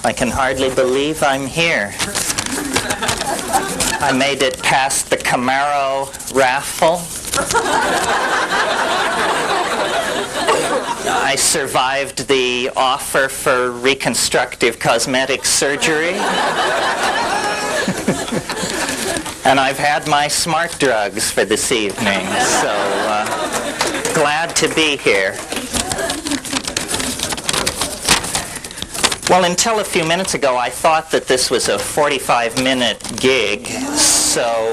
I can hardly believe I'm here. I made it past the Camaro raffle. I survived the offer for reconstructive cosmetic surgery. And I've had my smart drugs for this evening, so glad to be here. Well, until a few minutes ago, I thought that this was a 45-minute gig, so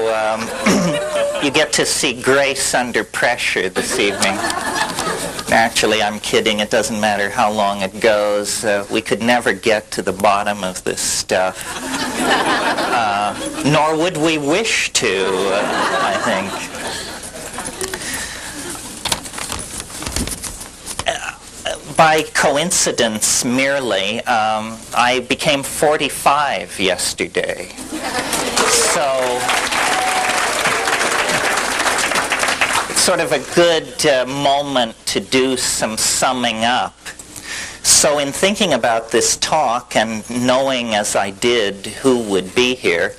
you get to see grace under pressure this evening. Actually, I'm kidding. It doesn't matter how long it goes. We could never get to the bottom of this stuff. Nor would we wish to, I think. By coincidence, merely, I became 45 yesterday. So it's sort of a good moment to do some summing up. So in thinking about this talk and knowing as I did who would be here,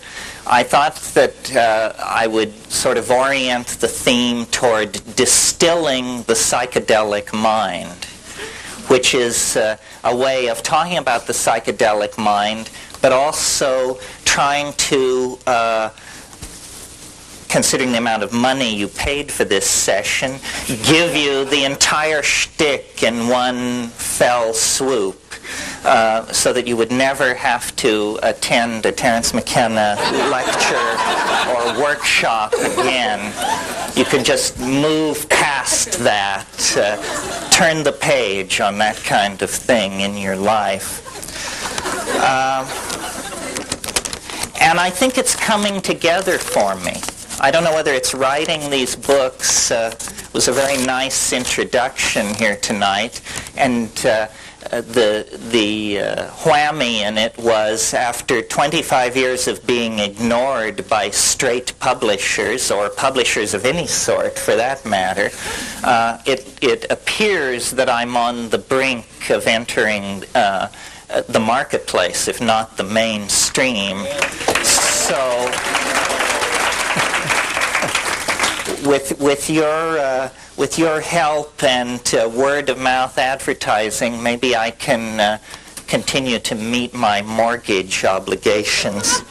I thought that I would sort of orient the theme toward distilling the psychedelic mind, which is a way of talking about the psychedelic mind, but also trying to, considering the amount of money you paid for this session, give you the entire shtick in one fell swoop, so that you would never have to attend a Terence McKenna lecture or workshop again. You can just move past that, turn the page on that kind of thing in your life. And I think it's coming together for me. I don't know whether it's writing these books was a very nice introduction here tonight, and the whammy in it was, after 25 years of being ignored by straight publishers, or publishers of any sort for that matter, it appears that I'm on the brink of entering the marketplace, if not the mainstream. So with your help and word-of-mouth advertising, maybe I can continue to meet my mortgage obligations.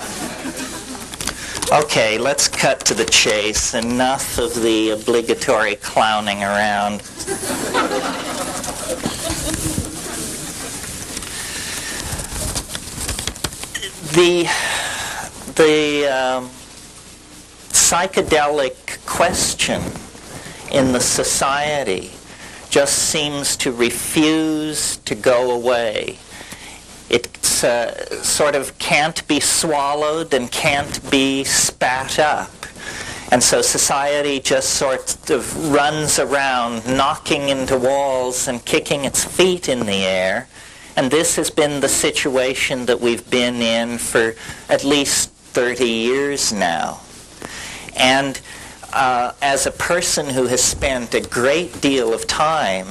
Okay, let's cut to the chase. Enough of the obligatory clowning around. The psychedelic question in the society just seems to refuse to go away. It sort of can't be swallowed and can't be spat up. And so society just sort of runs around knocking into walls and kicking its feet in the air. And this has been the situation that we've been in for at least 30 years now. And as a person who has spent a great deal of time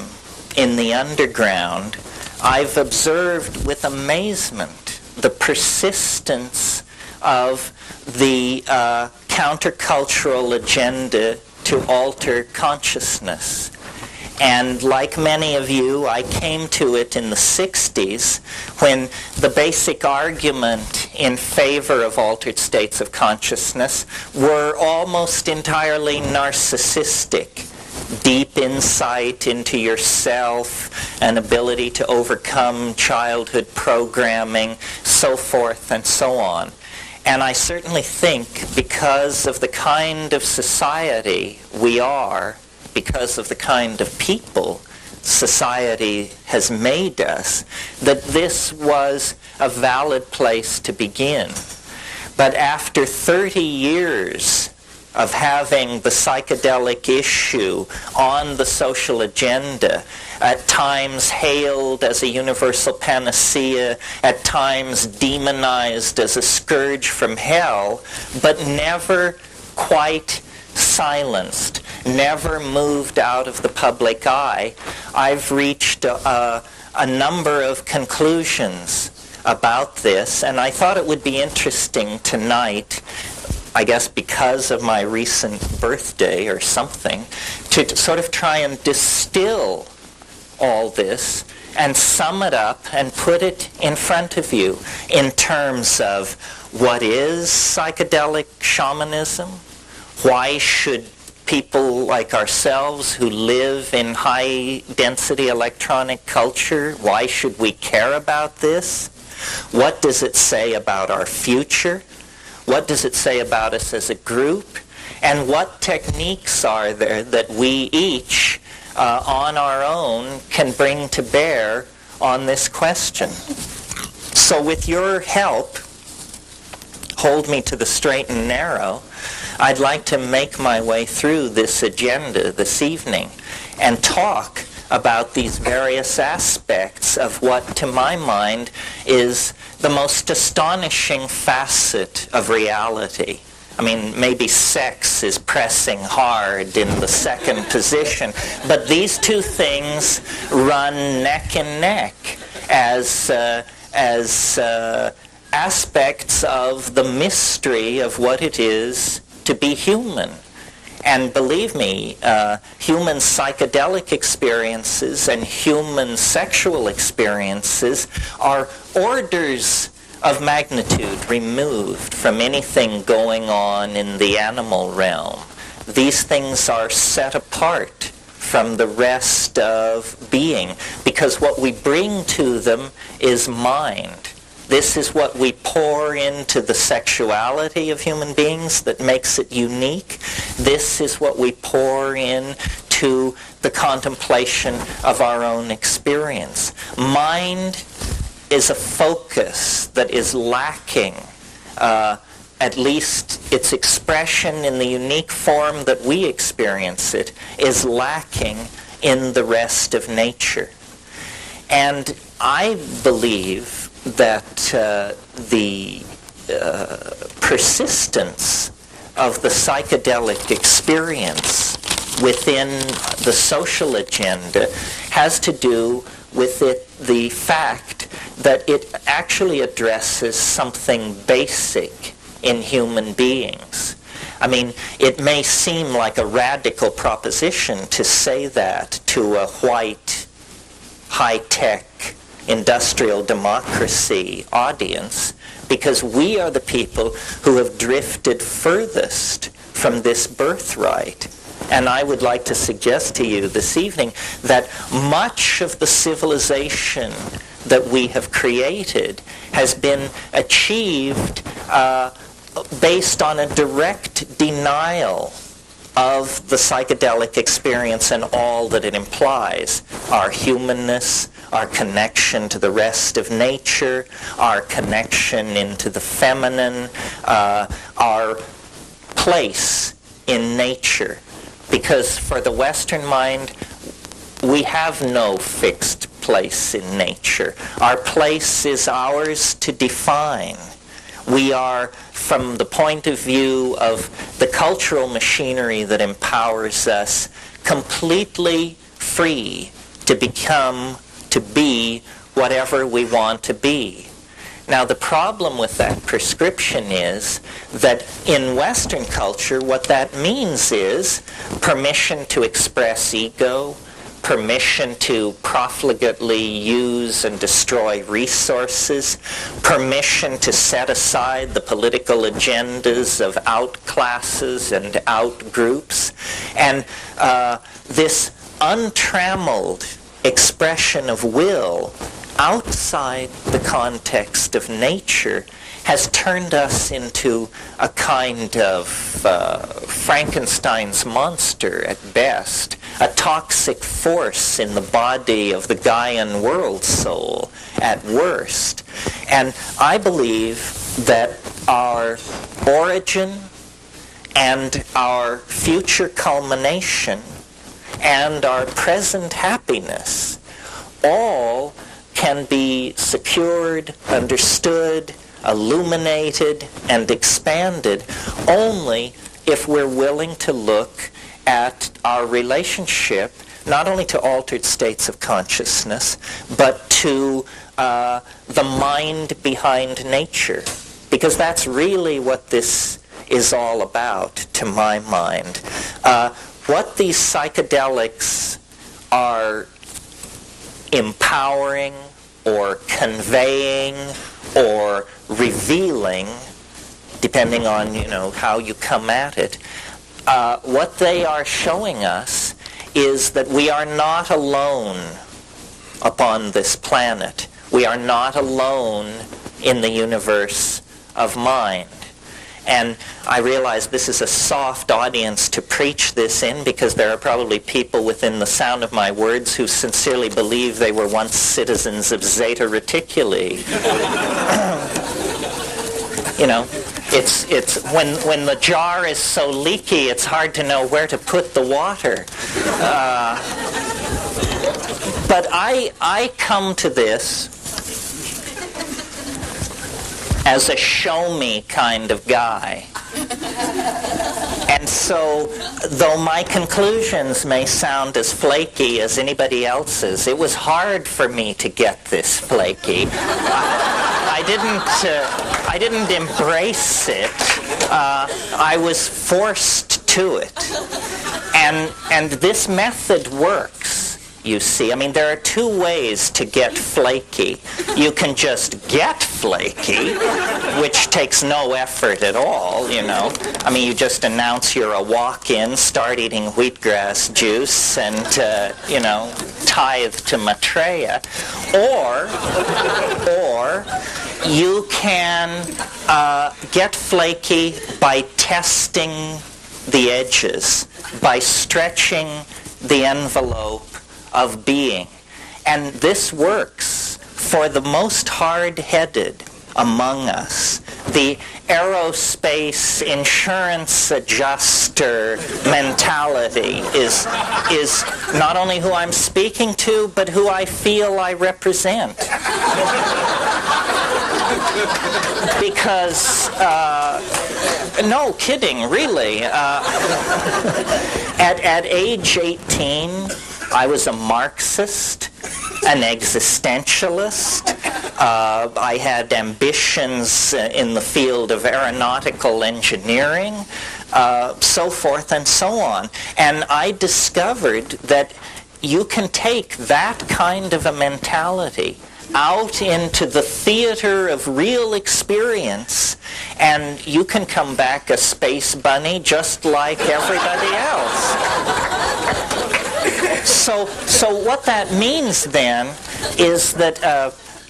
in the underground, I've observed with amazement the persistence of the countercultural agenda to alter consciousness. And like many of you, I came to it in the 60s when the basic argument in favor of altered states of consciousness were almost entirely narcissistic. Deep insight into yourself, an ability to overcome childhood programming, so forth and so on. And I certainly think because of the kind of society we are, because of the kind of people society has made us, that this was a valid place to begin. But after 30 years of having the psychedelic issue on the social agenda, at times hailed as a universal panacea, at times demonized as a scourge from hell, but never quite silenced, never moved out of the public eye, I've reached a number of conclusions about this, and I thought it would be interesting tonight, I guess because of my recent birthday or something, to sort of try and distill all this and sum it up and put it in front of you in terms of what is psychedelic shamanism, why should people like ourselves who live in high-density electronic culture, why should we care about this? What does it say about our future? What does it say about us as a group? And what techniques are there that we each, on our own, can bring to bear on this question? So with your help, hold me to the straight and narrow, I'd like to make my way through this agenda this evening and talk about these various aspects of what, to my mind, is the most astonishing facet of reality. I mean, maybe sex is pressing hard in the second position, but these two things run neck and neck as aspects of the mystery of what it is to be human. And believe me, human psychedelic experiences and human sexual experiences are orders of magnitude removed from anything going on in the animal realm. These things are set apart from the rest of being because what we bring to them is mind. This is what we pour into the sexuality of human beings that makes it unique. This is what we pour into the contemplation of our own experience. Mind is a focus that is lacking, at least its expression in the unique form that we experience it, is lacking in the rest of nature. And I believe that the persistence of the psychedelic experience within the social agenda has to do with the fact that it actually addresses something basic in human beings. I mean, it may seem like a radical proposition to say that to a white, high-tech, industrial democracy audience, because we are the people who have drifted furthest from this birthright. And I would like to suggest to you this evening that much of the civilization that we have created has been achieved based on a direct denial of the psychedelic experience and all that it implies. Our humanness, our connection to the rest of nature, our connection into the feminine, our place in nature. Because for the Western mind, we have no fixed place in nature. Our place is ours to define. We are, from the point of view of the cultural machinery that empowers us, completely free to be whatever we want to be. Now, the problem with that prescription is that in Western culture, what that means is permission to express ego, permission to profligately use and destroy resources, permission to set aside the political agendas of outclasses and outgroups, and this untrammeled expression of will outside the context of nature has turned us into a kind of Frankenstein's monster at best, a toxic force in the body of the Gaian world soul at worst. And I believe that our origin and our future culmination and our present happiness all can be secured, understood, illuminated, and expanded only if we're willing to look at our relationship not only to altered states of consciousness, but to the mind behind nature. Because that's really what this is all about, to my mind. What these psychedelics are empowering or conveying or revealing, depending on, how you come at it, what they are showing us is that we are not alone upon this planet. We are not alone in the universe of mind. And I realize this is a soft audience to preach this in, because there are probably people within the sound of my words who sincerely believe they were once citizens of Zeta Reticuli. It's when the jar is so leaky, it's hard to know where to put the water. But I come to this as a show-me kind of guy. And so, though my conclusions may sound as flaky as anybody else's, it was hard for me to get this flaky. I didn't embrace it. I was forced to it. And this method works. You see, there are two ways to get flaky. You can just get flaky, which takes no effort at all, you just announce you're a walk-in, start eating wheatgrass juice, and, tithe to Maitreya. Or you can get flaky by testing the edges, by stretching the envelope of being. And this works for the most hard-headed among us. The aerospace insurance adjuster mentality is not only who I'm speaking to, but who I feel I represent. Because, no kidding, really. At age 18, I was a Marxist, an existentialist. I had ambitions in the field of aeronautical engineering, so forth and so on. And I discovered that you can take that kind of a mentality out into the theater of real experience, and you can come back a space bunny just like everybody else. So what that means then is that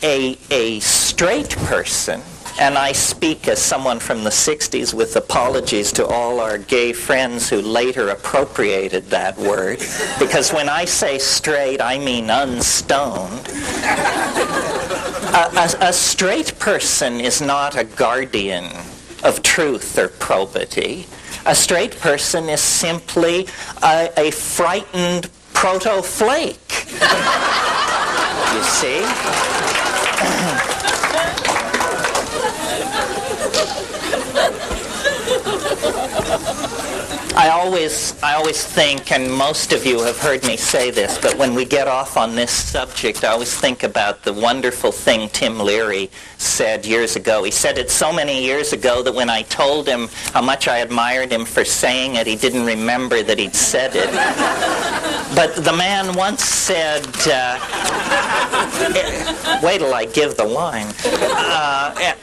a straight person, and I speak as someone from the 60s with apologies to all our gay friends who later appropriated that word, because when I say straight, I mean unstoned. A straight person is not a guardian of truth or probity. A straight person is simply a frightened proto-flake. You see? I always think, and most of you have heard me say this, but when we get off on this subject, I always think about the wonderful thing Tim Leary said years ago. He said it so many years ago that when I told him how much I admired him for saying it, he didn't remember that he'd said it. But the man once said, wait till I give the line,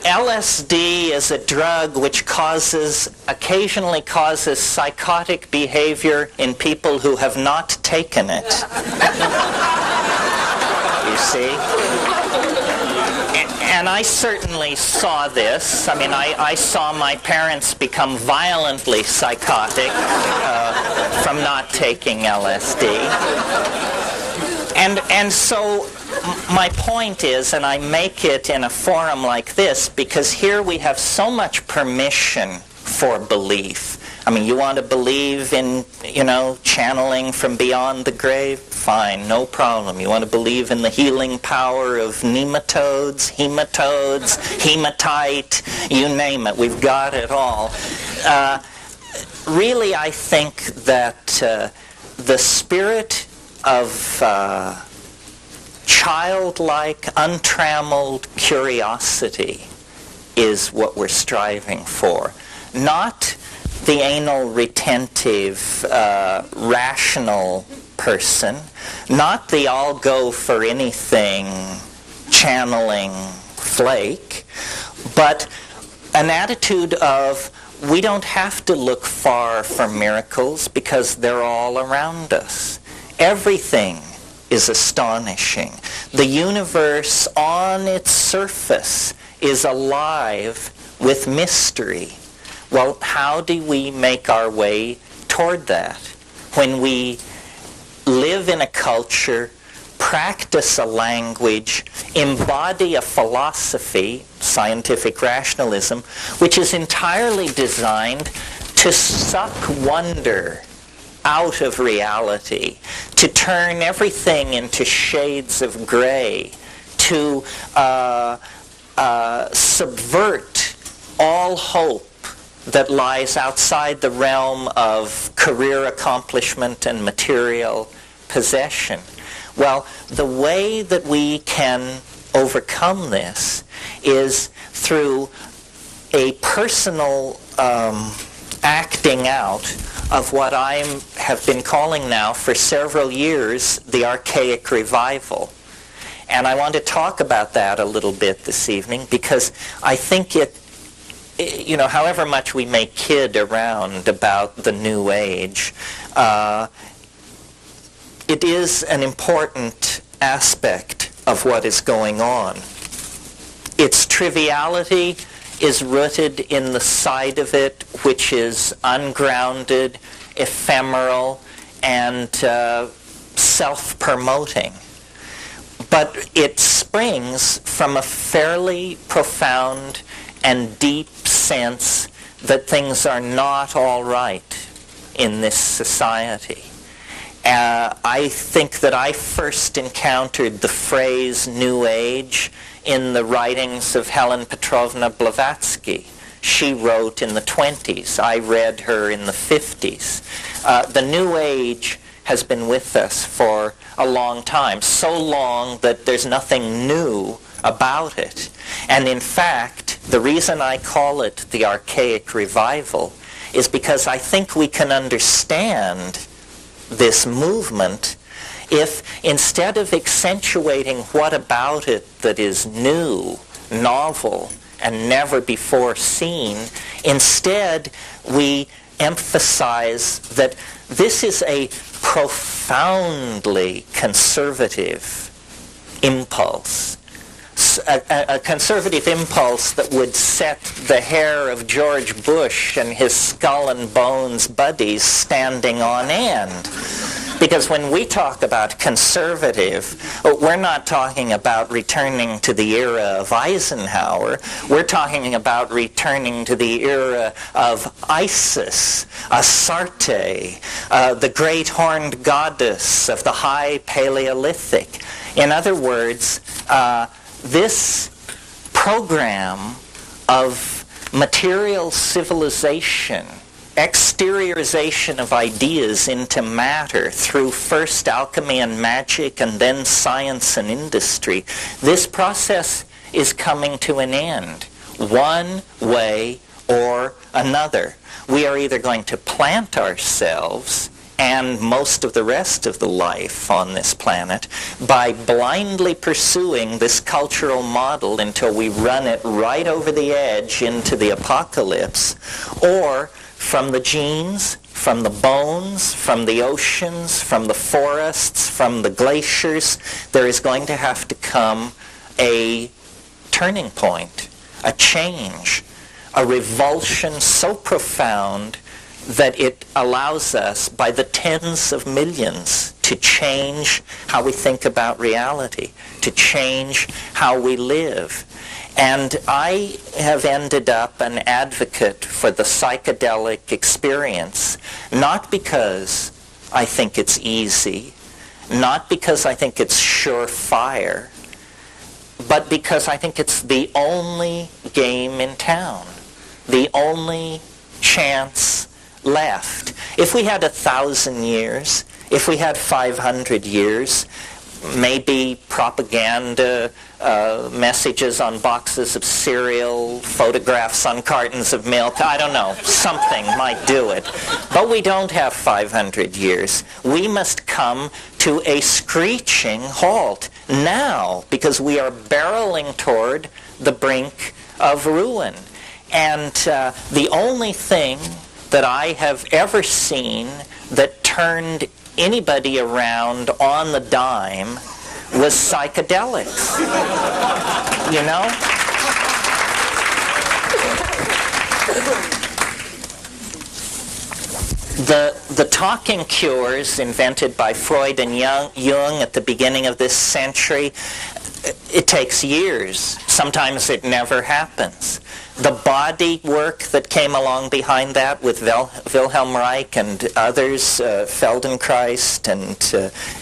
LSD is a drug which occasionally causes psychotic behavior in people who have not taken it. You see? And I certainly saw this. I saw my parents become violently psychotic from not taking LSD. And so my point is, and I make it in a forum like this, because here we have so much permission for belief. You want to believe in, channeling from beyond the grave? Fine, no problem. You want to believe in the healing power of nematodes, hematite, you name it. We've got it all. Really, I think that the spirit of childlike, untrammeled curiosity is what we're striving for. Not the anal retentive, rational person, not the I'll go for anything channeling flake, but an attitude of we don't have to look far for miracles because they're all around us. Everything is astonishing. The universe on its surface is alive with mystery. Well, how do we make our way toward that? When we live in a culture, practice a language, embody a philosophy, scientific rationalism, which is entirely designed to suck wonder out of reality, to turn everything into shades of gray, to subvert all hope that lies outside the realm of career accomplishment and material possession. Well, the way that we can overcome this is through a personal acting out of what I have been calling now for several years the archaic revival. And I want to talk about that a little bit this evening because I think however much we may kid around about the New Age, it is an important aspect of what is going on. Its triviality is rooted in the side of it which is ungrounded, ephemeral, and self-promoting. But it springs from a fairly profound and deep sense that things are not all right in this society. I think that I first encountered the phrase New Age in the writings of Helen Petrovna Blavatsky. She wrote in the 20s. I read her in the 50s. The New Age has been with us for a long time, so long that there's nothing new about it. And in fact, the reason I call it the archaic revival is because I think we can understand this movement if instead of accentuating what about it that is new, novel, and never before seen, instead we emphasize that this is a profoundly conservative impulse. A conservative impulse that would set the hair of George Bush and his skull and bones buddies standing on end. Because when we talk about conservative, we're not talking about returning to the era of Eisenhower. We're talking about returning to the era of Isis, Astarte, the great horned goddess of the high Paleolithic. In other words, this program of material civilization, exteriorization of ideas into matter through first alchemy and magic and then science and industry, this process is coming to an end, one way or another. We are either going to plant ourselves and most of the rest of the life on this planet by blindly pursuing this cultural model until we run it right over the edge into the apocalypse, or from the genes, from the bones, from the oceans, from the forests, from the glaciers, there is going to have to come a turning point, a change, a revulsion so profound that it allows us, by the tens of millions, to change how we think about reality, to change how we live. And I have ended up an advocate for the psychedelic experience, not because I think it's easy, not because I think it's surefire, but because I think it's the only game in town, the only chance left. If we had 1,000 years, If we had 500 years, maybe propaganda, messages on boxes of cereal, photographs on cartons of milk, I don't know, something might do it. But we don't have 500 years. We must come to a screeching halt now, because we are barreling toward the brink of ruin. And the only thing that I have ever seen that turned anybody around on the dime was psychedelics. You know? The talking cures invented by Freud and Jung at the beginning of this century, it takes years. Sometimes it never happens. The body work that came along behind that with Wilhelm Reich and others, Feldenkrais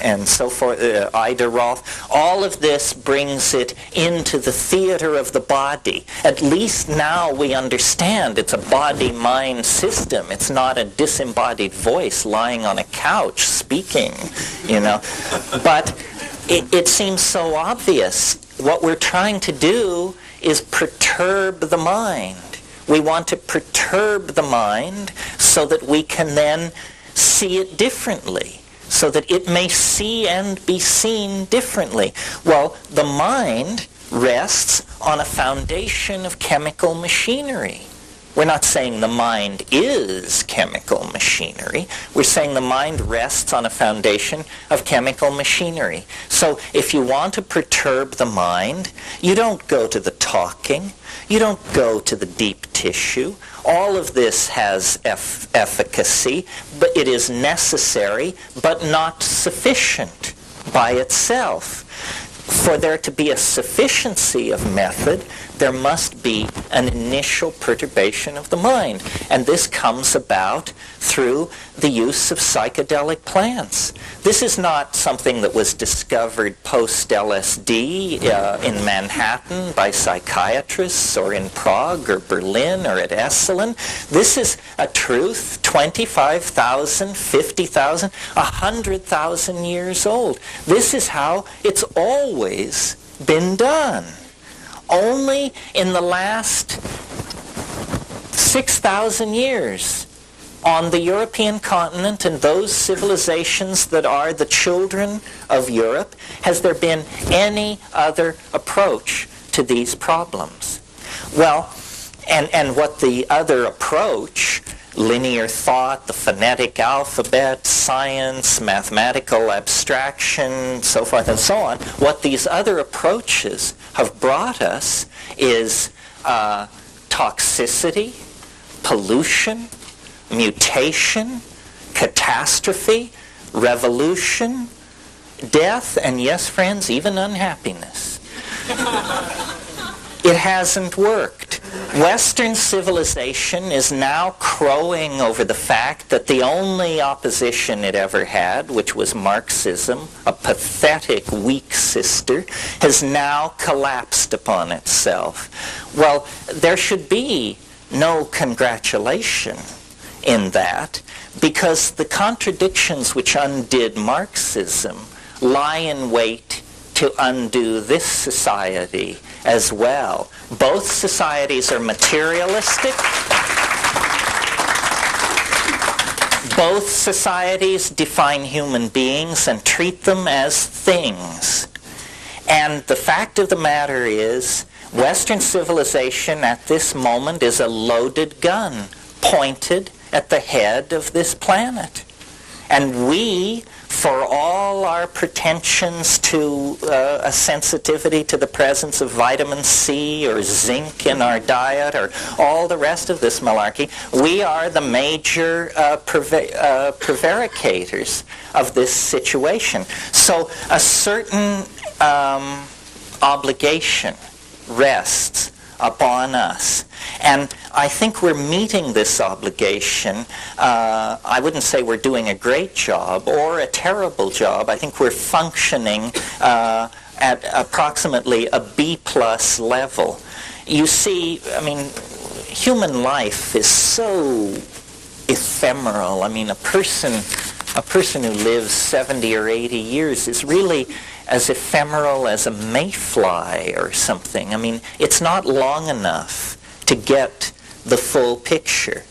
and so forth, Ida Rolf, all of this brings it into the theater of the body. At least now we understand it's a body-mind system. It's not a disembodied voice lying on a couch speaking, you know. But it seems so obvious. What we're trying to do is perturb the mind. We want to perturb the mind so that we can then see it differently, so that it may see and be seen differently. Well, the mind rests on a foundation of chemical machinery. We're not saying the mind is chemical machinery. We're saying the mind rests on a foundation of chemical machinery. So if you want to perturb the mind, you don't go to the talking. You don't go to the deep tissue. All of this has efficacy, but it is necessary, but not sufficient by itself. For there to be a sufficiency of method, there must be an initial perturbation of the mind. And this comes about through the use of psychedelic plants. This is not something that was discovered post-LSD in Manhattan by psychiatrists or in Prague or Berlin or at Esalen. This is a truth 25,000, 50,000, 100,000 years old. This is how it's always been done. Only in the last 6,000 years on the European continent and those civilizations that are the children of Europe has there been any other approach to these problems. Well, and what the other approach, linear thought, the phonetic alphabet, science, mathematical abstraction, so forth and so on, what these other approaches have brought us is toxicity, pollution, mutation, catastrophe, revolution, death, and yes, friends, even unhappiness. It hasn't worked. Western civilization is now crowing over the fact that the only opposition it ever had, which was Marxism, a pathetic, weak sister, has now collapsed upon itself. Well, there should be no congratulation in that, because the contradictions which undid Marxism lie in wait to undo this society as well. Both societies are materialistic. Both societies define human beings and treat them as things. And the fact of the matter is, Western civilization at this moment is a loaded gun pointed at the head of this planet. And we, for all our pretensions to a sensitivity to the presence of vitamin C or zinc in our diet or all the rest of this malarkey, we are the major prevaricators of this situation. So a certain obligation rests upon us. And I think we're meeting this obligation. I wouldn't say we're doing a great job or a terrible job. I think we're functioning at approximately a B+ level. You see, I mean, human life is so ephemeral. I mean, a person a person who lives 70 or 80 years is really as ephemeral as a mayfly or something. I mean, it's not long enough to get the full picture.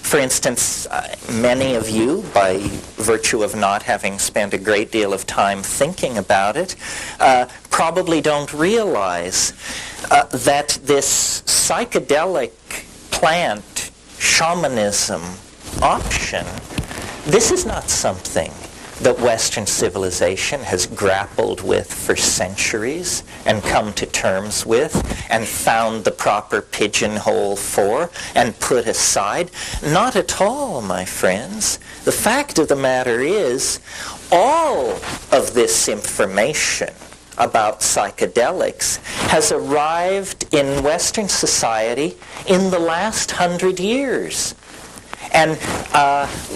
For instance, many of you, by virtue of not having spent a great deal of time thinking about it, probably don't realize that this psychedelic plant shamanism option, this is not something that Western civilization has grappled with for centuries and come to terms with and found the proper pigeonhole for and put aside. Not at all, my friends. The fact of the matter is, all of this information about psychedelics has arrived in Western society in the last 100 years. And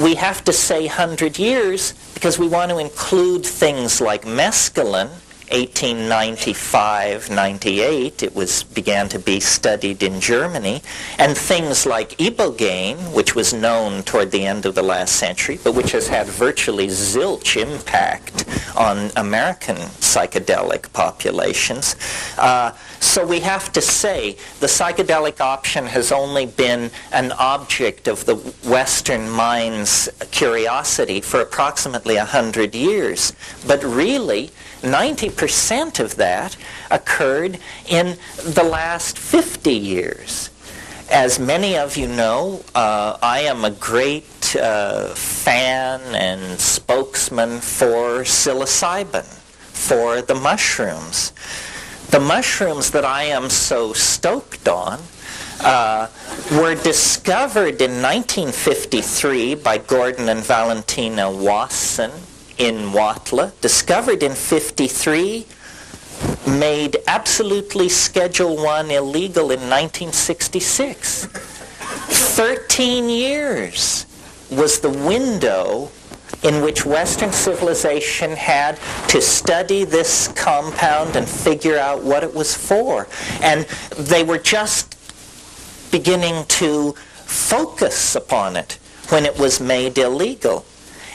we have to say 100 years because we want to include things like mescaline. 1895-98, it began to be studied in Germany, and things like ibogaine, which was known toward the end of the last century, but which has had virtually zilch impact on American psychedelic populations. So we have to say the psychedelic option has only been an object of the Western mind's curiosity for approximately 100 years. But really, 90% of that occurred in the last 50 years. As many of you know, I am a great fan and spokesman for psilocybin, for the mushrooms. The mushrooms that I am so stoked on were discovered in 1953 by Gordon and Valentina Wasson in Huautla, discovered in 53, made absolutely Schedule I illegal in 1966. 13 years was the window in which Western civilization had to study this compound and figure out what it was for. And they were just beginning to focus upon it when it was made illegal.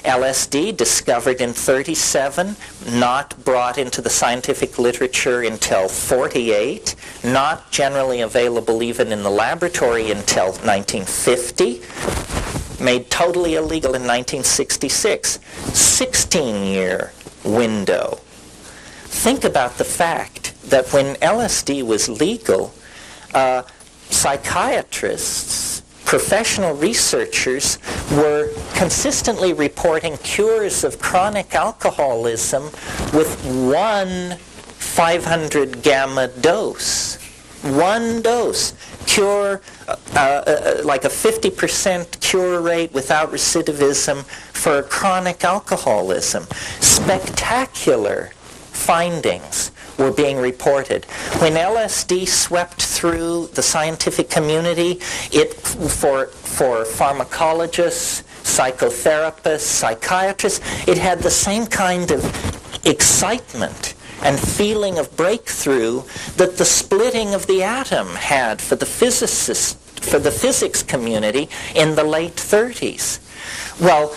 LSD, discovered in 37, not brought into the scientific literature until 48, not generally available even in the laboratory until 1950, made totally illegal in 1966. 16-year window. Think about the fact that when LSD was legal, psychiatrists, professional researchers were consistently reporting cures of chronic alcoholism with one 500 gamma dose. One dose. Cure, like a 50% cure rate without recidivism for chronic alcoholism. Spectacular findings were being reported. When LSD swept through the scientific community, for pharmacologists, psychotherapists, psychiatrists, it had the same kind of excitement and feeling of breakthrough that the splitting of the atom had for the physicists, for the physics community in the late 30s. Well,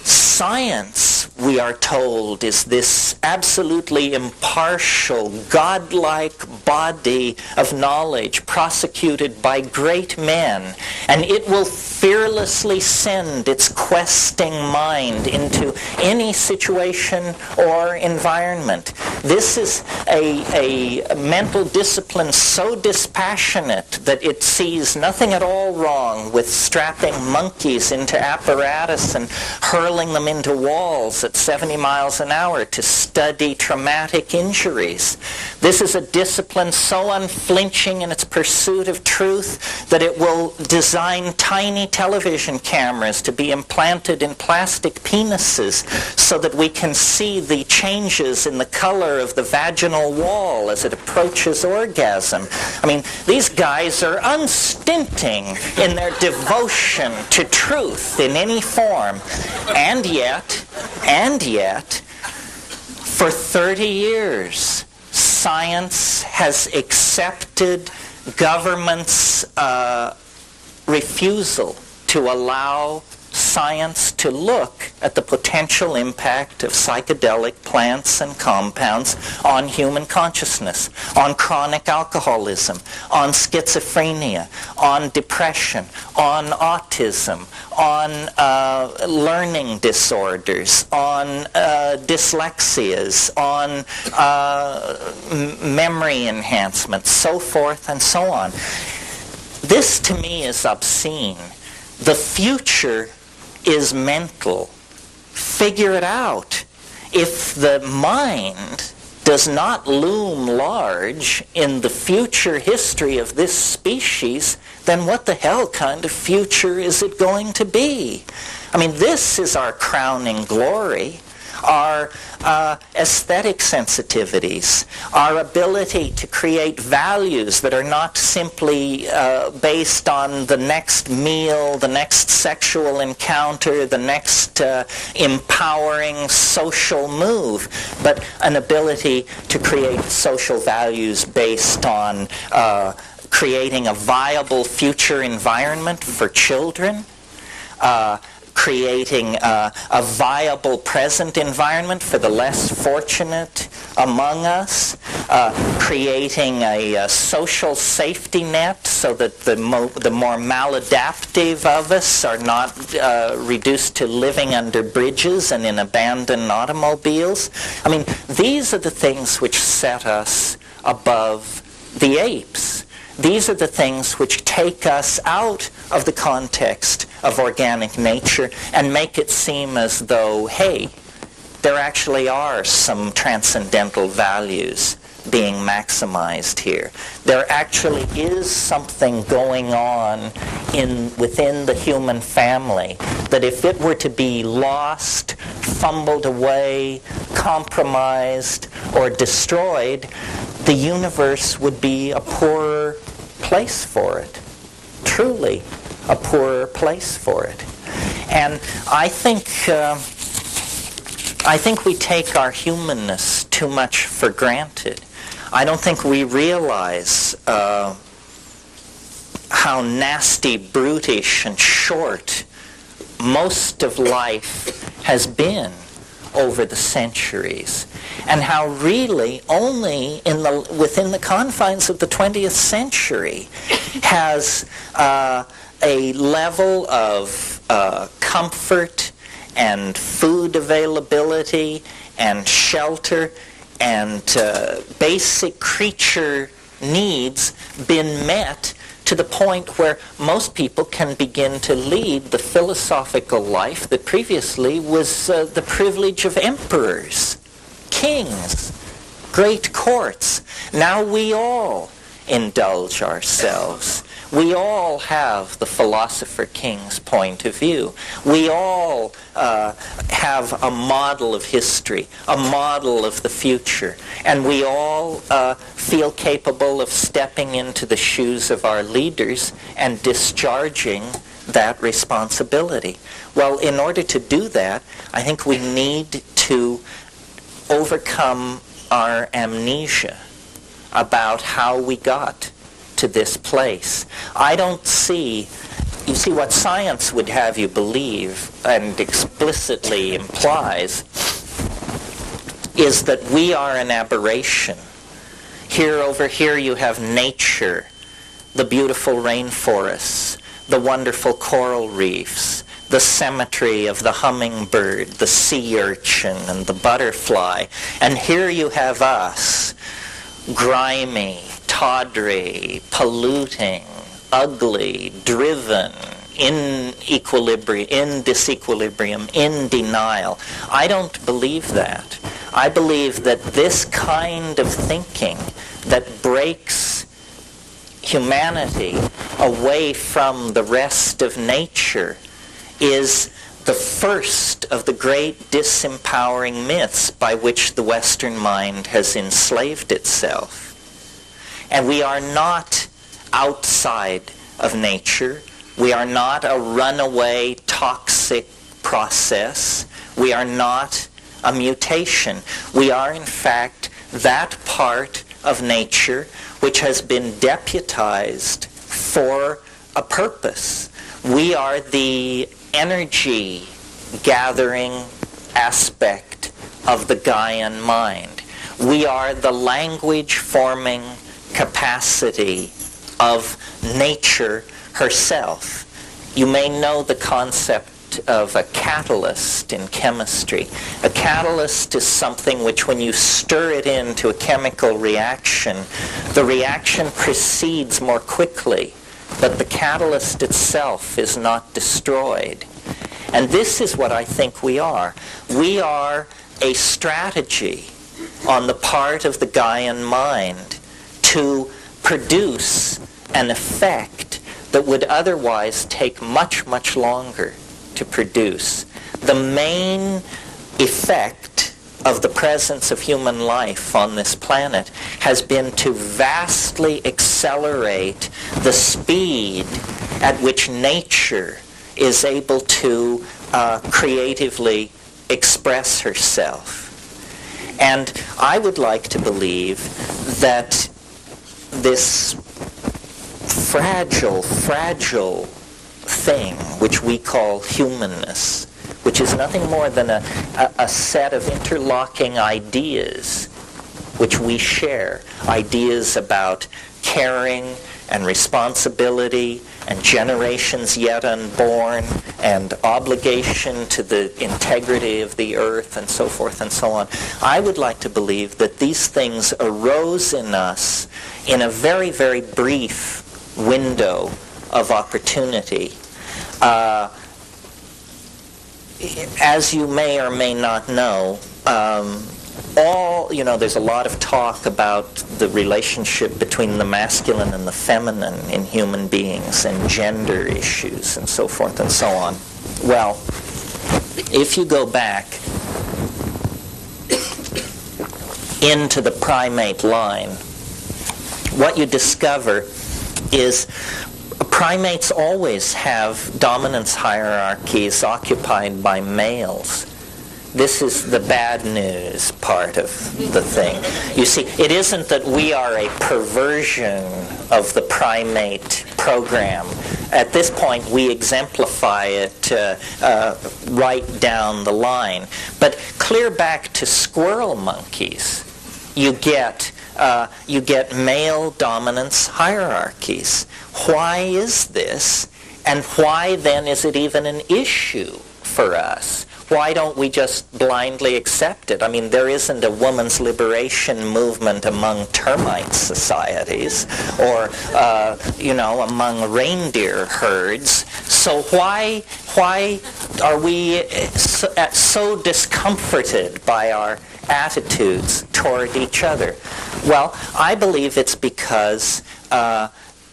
science, we are told, is this absolutely impartial, godlike body of knowledge prosecuted by great men, and it will fearlessly send its questing mind into any situation or environment. This is a mental discipline so dispassionate that it sees nothing at all wrong with strapping monkeys into apparatus and hurling them into walls at 70 miles an hour to study traumatic injuries. This is a discipline so unflinching in its pursuit of truth that it will design tiny television cameras to be implanted in plastic penises so that we can see the changes in the color of the vaginal wall as it approaches orgasm. I mean, these guys are unstinting in their devotion to truth in any form. And yet, for 30 years, science has accepted government's refusal to allow science to look at the potential impact of psychedelic plants and compounds on human consciousness, on chronic alcoholism, on schizophrenia, on depression, on autism, on learning disorders, on dyslexias, on memory enhancement, so forth and so on. This to me is obscene. The future is mental. Figure it out. If the mind does not loom large in the future history of this species, then what the hell kind of future is it going to be? I mean, this is our crowning glory. Our aesthetic sensitivities, our ability to create values that are not simply based on the next meal, the next sexual encounter, the next empowering social move, but an ability to create social values based on creating a viable future environment for children, creating a viable present environment for the less fortunate among us, creating a social safety net so that the more maladaptive of us are not reduced to living under bridges and in abandoned automobiles. I mean, these are the things which set us above the apes. These are the things which take us out of the context of organic nature and make it seem as though, hey, there actually are some transcendental values being maximized here. There actually is something going on within the human family that if it were to be lost, fumbled away, compromised, or destroyed, the universe would be a poorer place for it. Truly a poorer place for it. And I think we take our humanness too much for granted. I don't think we realize how nasty, brutish, and short most of life has been over the centuries, and how really only within the confines of the 20th century has a level of comfort and food availability and shelter and basic creature needs been met to the point where most people can begin to lead the philosophical life that previously was the privilege of emperors, kings, great courts. Now we all indulge ourselves. We all have the philosopher king's point of view. We all have a model of history, a model of the future, and we all feel capable of stepping into the shoes of our leaders and discharging that responsibility. Well, in order to do that, I think we need to overcome our amnesia about how we got to this place. I don't see, you see, what science would have you believe and explicitly implies is that we are an aberration. Here, over here, you have nature, the beautiful rainforests, the wonderful coral reefs, the symmetry of the hummingbird, the sea urchin, and the butterfly. And here you have us, grimy, tawdry, polluting, ugly, driven, in disequilibrium, in denial. I don't believe that. I believe that this kind of thinking that breaks humanity away from the rest of nature is the first of the great disempowering myths by which the Western mind has enslaved itself. And we are not outside of nature. We are not a runaway toxic process. We are not a mutation. We are, in fact, that part of nature which has been deputized for a purpose, We are the energy gathering aspect of the Gaian mind. We are the language forming capacity of nature herself. You may know the concept of a catalyst in chemistry. A catalyst is something which, when you stir it into a chemical reaction, the reaction proceeds more quickly, but the catalyst itself is not destroyed. And this is what I think we are. We are a strategy on the part of the Gaian mind to produce an effect that would otherwise take much, much longer to produce. The main effect of the presence of human life on this planet has been to vastly accelerate the speed at which nature is able to creatively express herself. And I would like to believe that this fragile thing which we call humanness, which is nothing more than a set of interlocking ideas which we share, ideas about caring and responsibility and generations yet unborn and obligation to the integrity of the earth and so forth and so on. I would like to believe that these things arose in us in a very, very brief window of opportunity. As you may or may not know, there's a lot of talk about the relationship between the masculine and the feminine in human beings and gender issues and so forth and so on. Well, if you go back into the primate line, what you discover is primates always have dominance hierarchies occupied by males. This is the bad news part of the thing. You see, it isn't that we are a perversion of the primate program. At this point, we exemplify it right down the line. But clear back to squirrel monkeys, you get male dominance hierarchies. Why is this? And why then is it even an issue for us? Why don't we just blindly accept it? I mean, there isn't a woman's liberation movement among termite societies or, among reindeer herds. So why are we so discomforted by our attitudes toward each other? Well, I believe it's because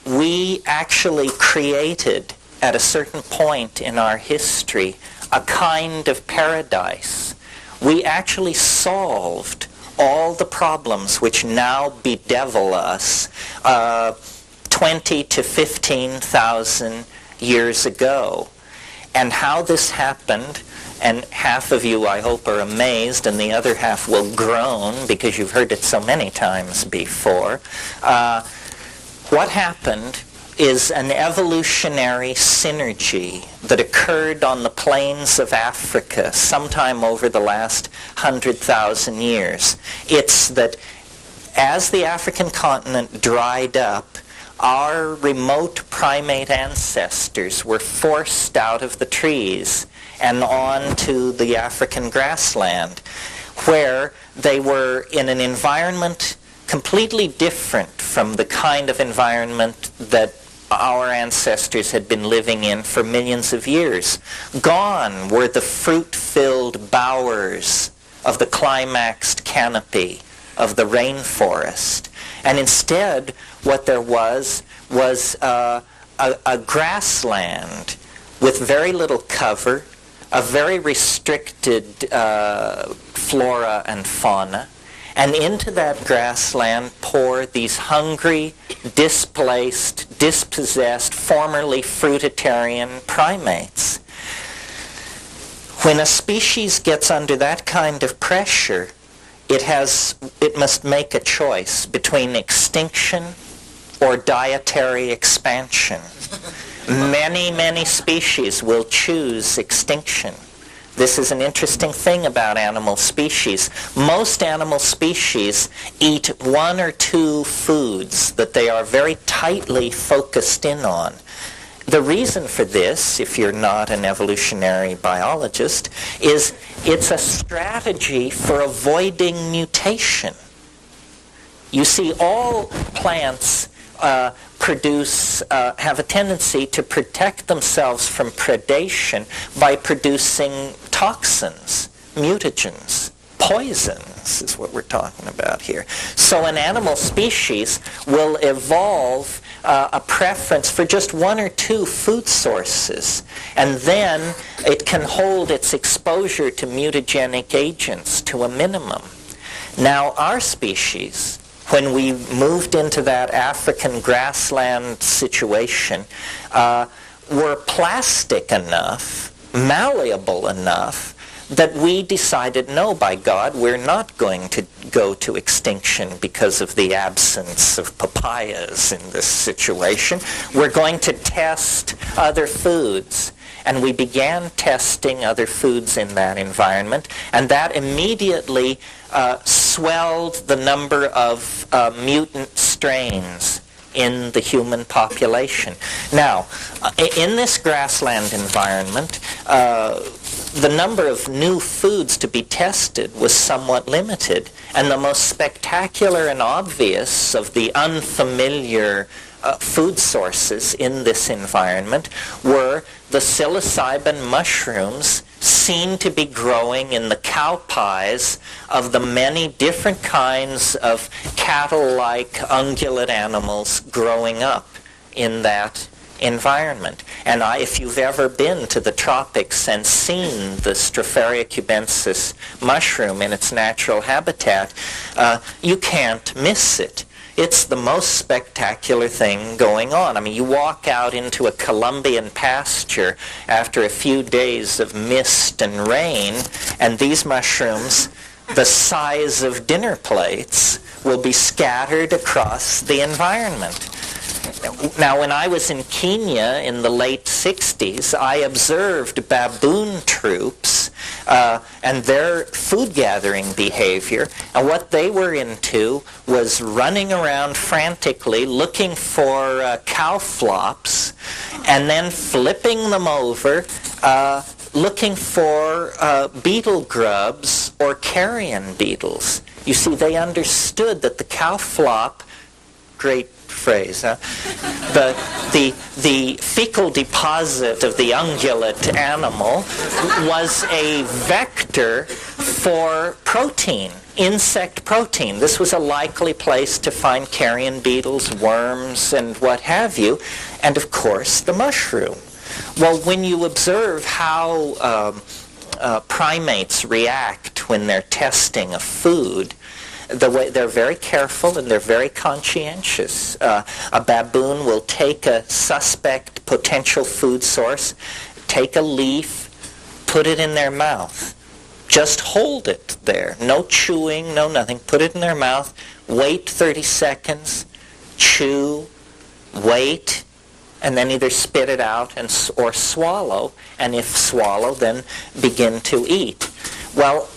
we actually created, at a certain point in our history, a kind of paradise. We actually solved all the problems which now bedevil us 20 to 15,000 years ago. And how this happened, and half of you, I hope, are amazed, and the other half will groan because you've heard it so many times before. What happened is an evolutionary synergy that occurred on the plains of Africa sometime over the last 100,000 years. It's that as the African continent dried up, our remote primate ancestors were forced out of the trees and onto the African grassland, where they were in an environment completely different from the kind of environment that our ancestors had been living in for millions of years. Gone were the fruit-filled bowers of the climaxed canopy of the rainforest. And instead, what there was a grassland with very little cover, a very restricted flora and fauna, and into that grassland pour these hungry, displaced, dispossessed, formerly fruitarian primates. When a species gets under that kind of pressure, it must make a choice between extinction or dietary expansion. Many, many species will choose extinction. This is an interesting thing about animal species. Most animal species eat one or two foods that they are very tightly focused in on. The reason for this, if you're not an evolutionary biologist, is it's a strategy for avoiding mutation. You see, all plants have a tendency to protect themselves from predation by producing toxins, mutagens, poisons is what we're talking about here. So an animal species will evolve a preference for just one or two food sources, and then it can hold its exposure to mutagenic agents to a minimum. Now, our species, when we moved into that African grassland situation, were plastic enough, malleable enough, that we decided, no, by God, we're not going to go to extinction because of the absence of papayas in this situation. We're going to test other foods. And we began testing other foods in that environment, and that immediately swelled the number of mutant strains in the human population. Now, in this grassland environment, the number of new foods to be tested was somewhat limited, and the most spectacular and obvious of the unfamiliar food sources in this environment were the psilocybin mushrooms seen to be growing in the cow pies of the many different kinds of cattle-like ungulate animals growing up in that environment. And if you've ever been to the tropics and seen the Stropharia cubensis mushroom in its natural habitat, you can't miss it. It's the most spectacular thing going on. I mean, you walk out into a Colombian pasture after a few days of mist and rain, and these mushrooms, the size of dinner plates, will be scattered across the environment. Now, when I was in Kenya in the late 60s, I observed baboon troops and their food gathering behavior, and what they were into was running around frantically looking for cow flops and then flipping them over, looking for beetle grubs or carrion beetles. You see, they understood that the cow flop, great phrase, huh? The fecal deposit of the ungulate animal was a vector for protein, insect protein. This was a likely place to find carrion beetles, worms, and what have you, and of course the mushroom. Well, when you observe how primates react when they're testing a food, they're very careful and they're very conscientious. A baboon will take a suspect potential food source, take a leaf, put it in their mouth. Just hold it there. No chewing, no nothing. Put it in their mouth. Wait 30 seconds. Chew. Wait. And then either spit it out or swallow. And if swallow, then begin to eat. Well,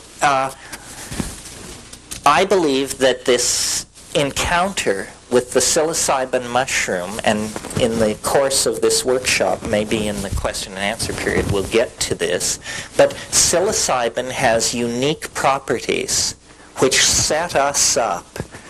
I believe that this encounter with the psilocybin mushroom, and in the course of this workshop, maybe in the question and answer period, we'll get to this, but psilocybin has unique properties which set us up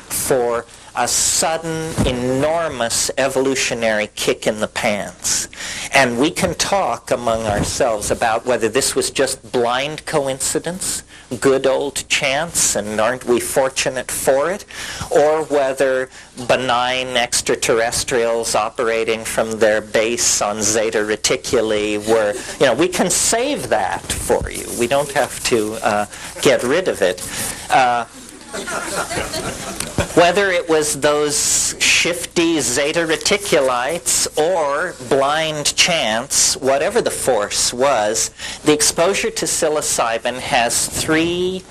for a sudden, enormous evolutionary kick in the pants. And we can talk among ourselves about whether this was just blind coincidence, good old chance, and aren't we fortunate for it, or whether benign extraterrestrials operating from their base on Zeta Reticuli were, we can save that for you. We don't have to get rid of it. Whether it was those shifty Zeta Reticulites or blind chance, whatever the force was, the exposure to psilocybin has three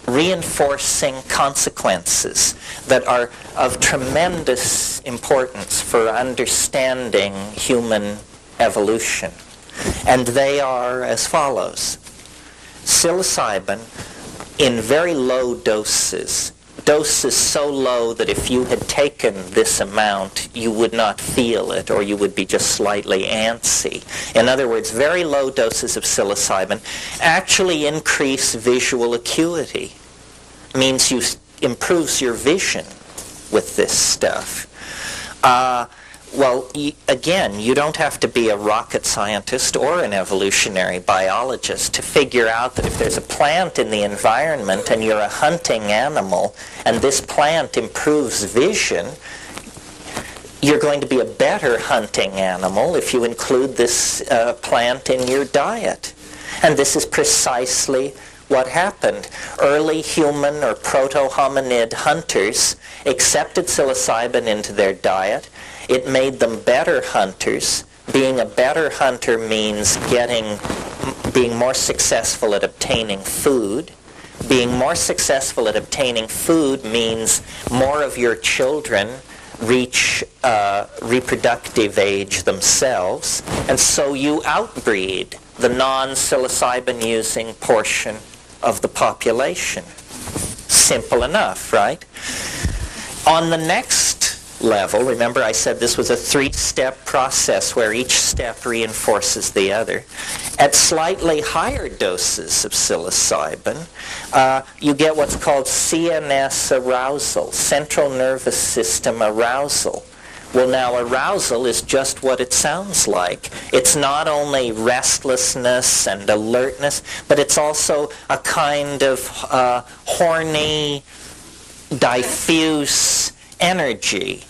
reinforcing consequences that are of tremendous importance for understanding human evolution. And they are as follows. Psilocybin in very low doses so low that if you had taken this amount, you would not feel it, or you would be just slightly antsy. In other words, very low doses of psilocybin actually increase visual acuity. Means you improves your vision with this stuff. Well, again, you don't have to be a rocket scientist or an evolutionary biologist to figure out that if there's a plant in the environment and you're a hunting animal and this plant improves vision, you're going to be a better hunting animal if you include this plant in your diet. And this is precisely what happened. Early human or proto-hominid hunters accepted psilocybin into their diet. It made them better hunters. Being a better hunter means being more successful at obtaining food. Being more successful at obtaining food means more of your children reach reproductive age themselves, and so you outbreed the non-psilocybin using portion of the population. Simple enough, right? On the next level, remember I said this was a three-step process where each step reinforces the other. At slightly higher doses of psilocybin, you get what's called CNS arousal, central nervous system arousal. Well, now arousal is just what it sounds like. It's not only restlessness and alertness, but it's also a kind of horny, diffuse energy.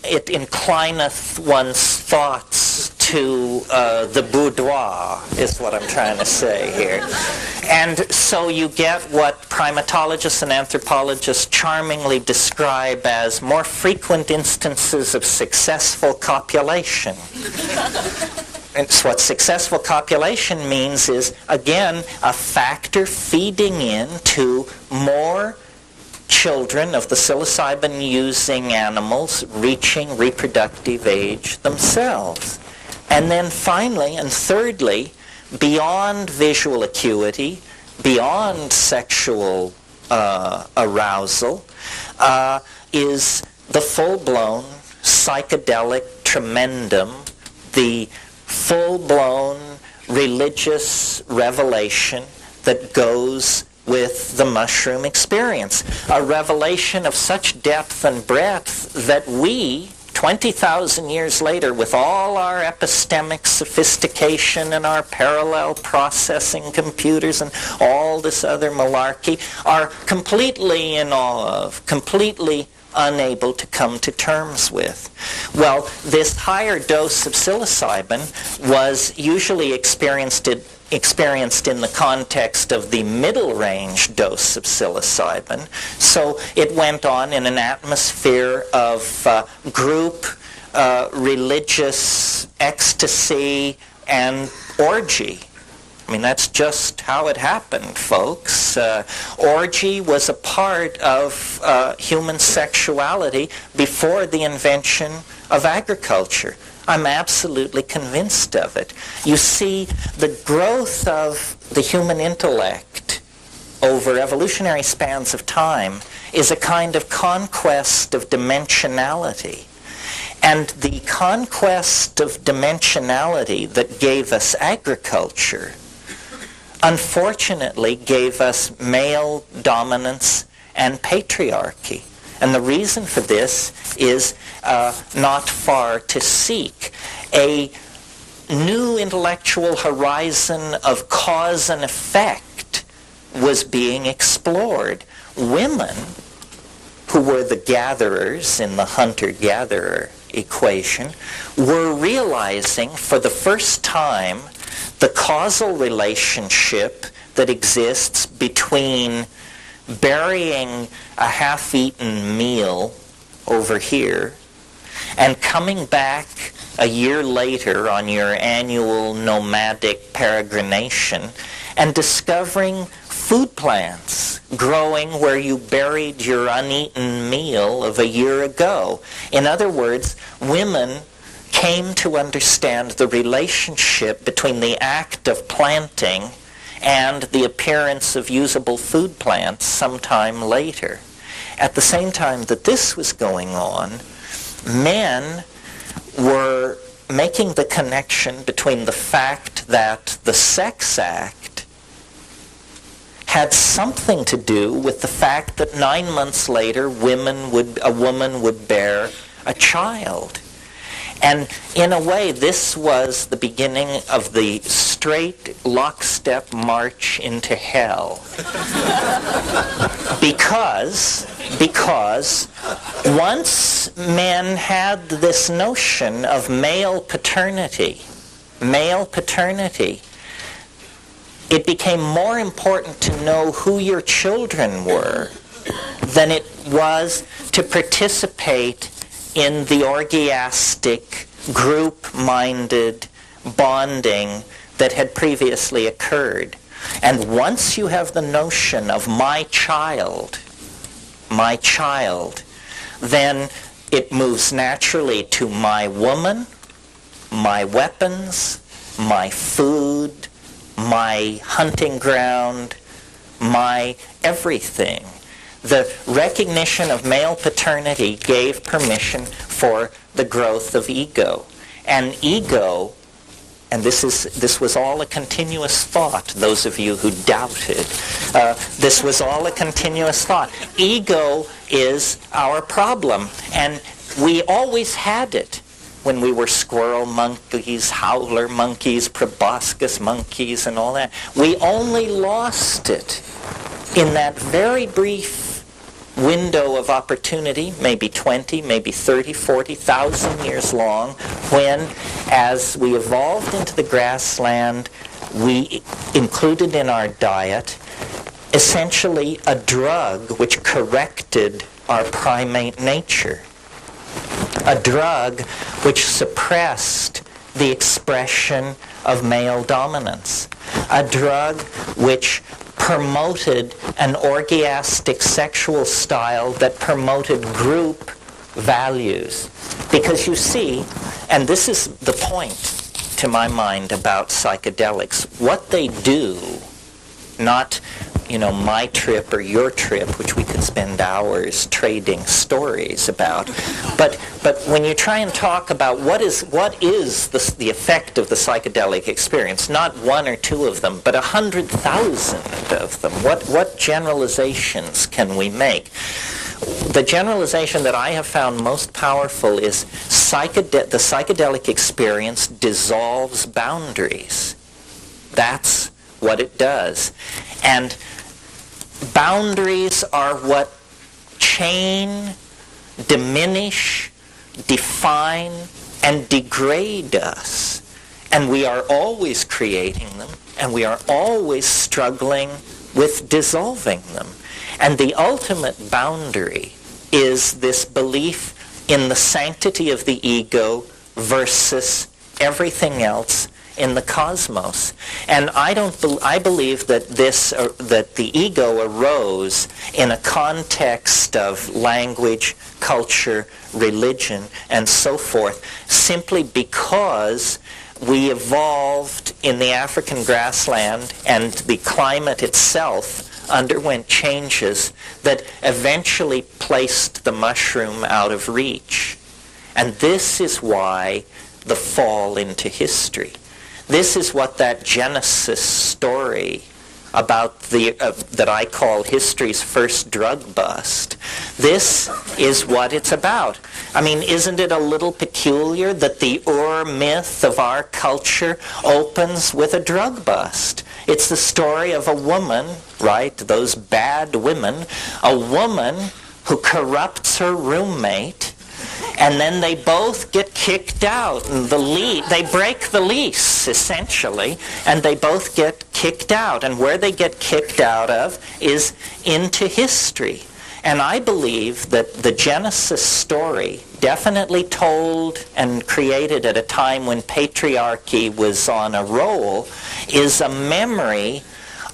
It inclineth one's thoughts to the boudoir, is what I'm trying to say here. And so you get what primatologists and anthropologists charmingly describe as more frequent instances of successful copulation. And so what successful copulation means is, again, a factor feeding into more children of the psilocybin-using animals reaching reproductive age themselves. And then finally, and thirdly, beyond visual acuity, beyond sexual arousal, is the full-blown psychedelic tremendum, the full-blown religious revelation that goes with the mushroom experience. A revelation of such depth and breadth that we, 20,000 years later, with all our epistemic sophistication and our parallel processing computers and all this other malarkey, are completely in awe of, completely unable to come to terms with. Well, this higher dose of psilocybin was usually experienced in the context of the middle range dose of psilocybin. So it went on in an atmosphere of group religious ecstasy and orgy. I mean, that's just how it happened, folks. Orgy was a part of human sexuality before the invention of agriculture. I'm absolutely convinced of it. You see, the growth of the human intellect over evolutionary spans of time is a kind of conquest of dimensionality. And the conquest of dimensionality that gave us agriculture, unfortunately, gave us male dominance and patriarchy. And the reason for this is not far to seek. A new intellectual horizon of cause and effect was being explored. Women, who were the gatherers in the hunter-gatherer equation, were realizing for the first time the causal relationship that exists between burying a half-eaten meal over here and coming back a year later on your annual nomadic peregrination and discovering food plants growing where you buried your uneaten meal of a year ago. In other words, women came to understand the relationship between the act of planting and the appearance of usable food plants sometime later. At the same time that this was going on, men were making the connection between the fact that the sex act had something to do with the fact that 9 months later a woman would bear a child. And in a way, this was the beginning of the straight lockstep march into hell. Because once men had this notion of male paternity, it became more important to know who your children were than it was to participate in the orgiastic, group-minded bonding that had previously occurred. And once you have the notion of my child, then it moves naturally to my woman, my weapons, my food, my hunting ground, my everything. The recognition of male paternity gave permission for the growth of ego. And ego, and this was all a continuous thought, those of you who doubted, this was all a continuous thought. Ego is our problem, and we always had it when we were squirrel monkeys, howler monkeys, proboscis monkeys, and all that. We only lost it in that very brief window of opportunity, maybe 20, maybe 30, 40,000 years long, when, as we evolved into the grassland, we included in our diet essentially a drug which corrected our primate nature. A drug which suppressed the expression of male dominance. A drug which promoted an orgiastic sexual style that promoted group values. Because you see, and this is the point to my mind about psychedelics, what they do, not my trip or your trip, which we could spend hours trading stories about. But when you try and talk about what is the effect of the psychedelic experience, not one or two of them, but 100,000 of them, what generalizations can we make? The generalization that I have found most powerful is the psychedelic experience dissolves boundaries. That's what it does. And boundaries are what chain, diminish, define, and degrade us. And we are always creating them, and we are always struggling with dissolving them. And the ultimate boundary is this belief in the sanctity of the ego versus everything else in the cosmos. And I believe that that the ego arose in a context of language, culture, religion, and so forth, simply because we evolved in the African grassland, and the climate itself underwent changes that eventually placed the mushroom out of reach. And this is why the fall into history. This is what that Genesis story about that I call history's first drug bust. This is what it's about. I mean, isn't it a little peculiar that the Ur myth of our culture opens with a drug bust? It's the story of a woman, right? Those bad women. A woman who corrupts her roommate, and then they both get kicked out. And they break the lease, essentially, and they both get kicked out. And where they get kicked out of is into history. And I believe that the Genesis story, definitely told and created at a time when patriarchy was on a roll, is a memory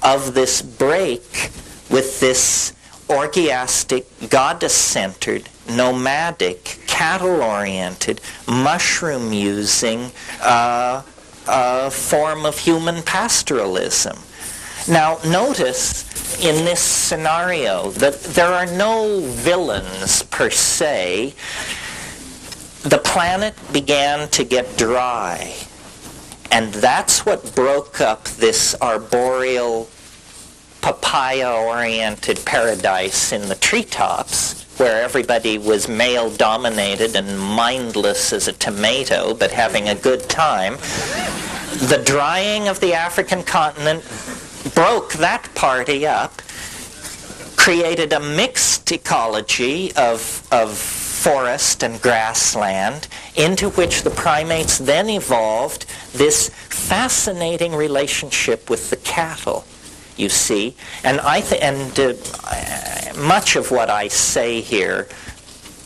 of this break with this orgiastic, goddess-centered, nomadic, cattle-oriented, mushroom-using form of human pastoralism. Now, notice in this scenario that there are no villains per se. The planet began to get dry, and that's what broke up this arboreal, papaya-oriented paradise in the treetops, where everybody was male-dominated and mindless as a tomato, but having a good time. The drying of the African continent broke that party up, created a mixed ecology of forest and grassland, into which the primates then evolved this fascinating relationship with the cattle, you see. And much of what I say here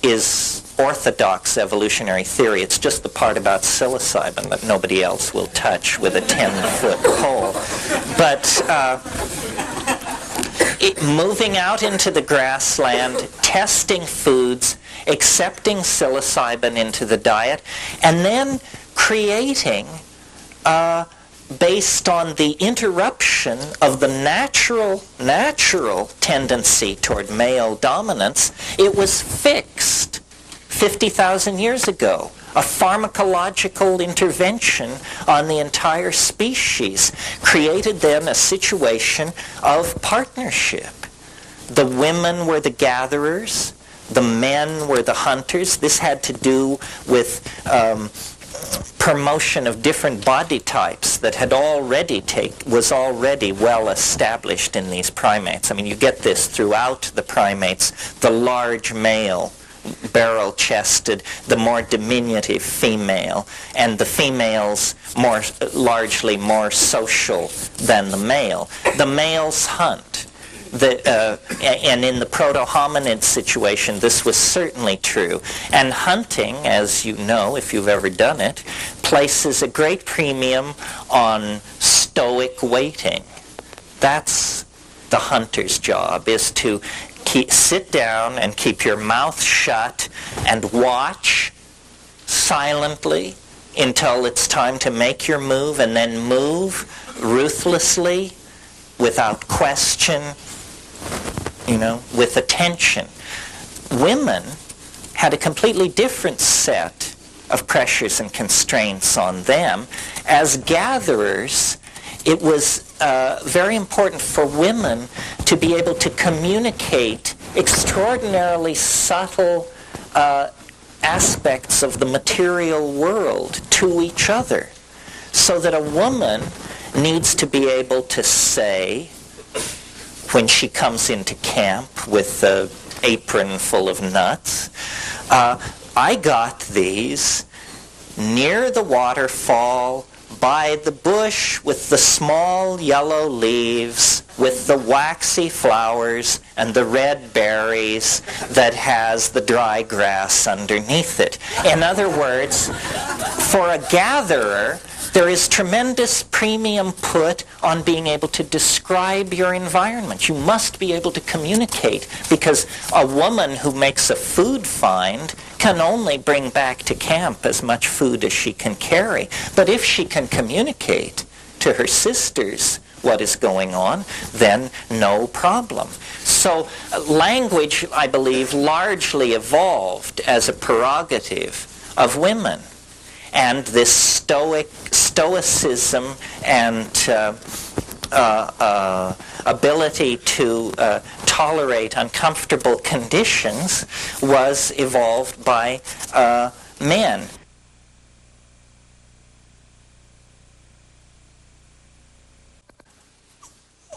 is orthodox evolutionary theory. It's just the part about psilocybin that nobody else will touch with a 10-foot pole. But moving out into the grassland, testing foods, accepting psilocybin into the diet, and then creating, based on the interruption of the natural tendency toward male dominance, it was fixed 50,000 years ago. A pharmacological intervention on the entire species created then a situation of partnership. The women were the gatherers, the men were the hunters. This had to do with promotion of different body types that was already well established in these primates. I mean, you get this throughout the primates. The large male, barrel-chested, the more diminutive female, and the females largely more social than the male. The males hunt. And in the proto-hominid situation, this was certainly true. And hunting, as you know, if you've ever done it, places a great premium on stoic waiting. That's the hunter's job, is to sit down and keep your mouth shut and watch silently until it's time to make your move, and then move ruthlessly, without question, with attention. Women had a completely different set of pressures and constraints on them. As gatherers, it was very important for women to be able to communicate extraordinarily subtle aspects of the material world to each other, so that a woman needs to be able to say, when she comes into camp with an apron full of nuts, I got these near the waterfall, by the bush with the small yellow leaves, with the waxy flowers and the red berries that has the dry grass underneath it. In other words, for a gatherer, there is tremendous premium put on being able to describe your environment. You must be able to communicate, because a woman who makes a food find can only bring back to camp as much food as she can carry. But if she can communicate to her sisters what is going on, then no problem. So language, I believe, largely evolved as a prerogative of women. And this stoicism and ability to tolerate uncomfortable conditions was evolved by men.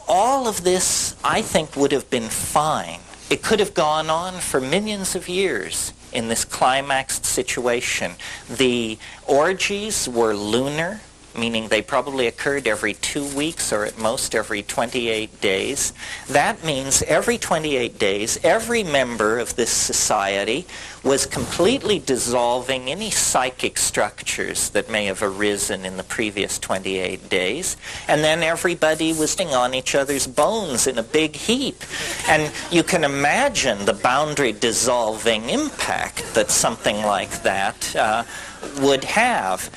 All of this, I think, would have been fine. It could have gone on for millions of years in this climaxed situation. The orgies were lunar. meaning they probably occurred every 2 weeks or at most every 28 days. That means every 28 days, every member of this society was completely dissolving any psychic structures that may have arisen in the previous 28 days, and then everybody was sitting on each other's bones in a big heap. And you can imagine the boundary dissolving impact that something like that would have.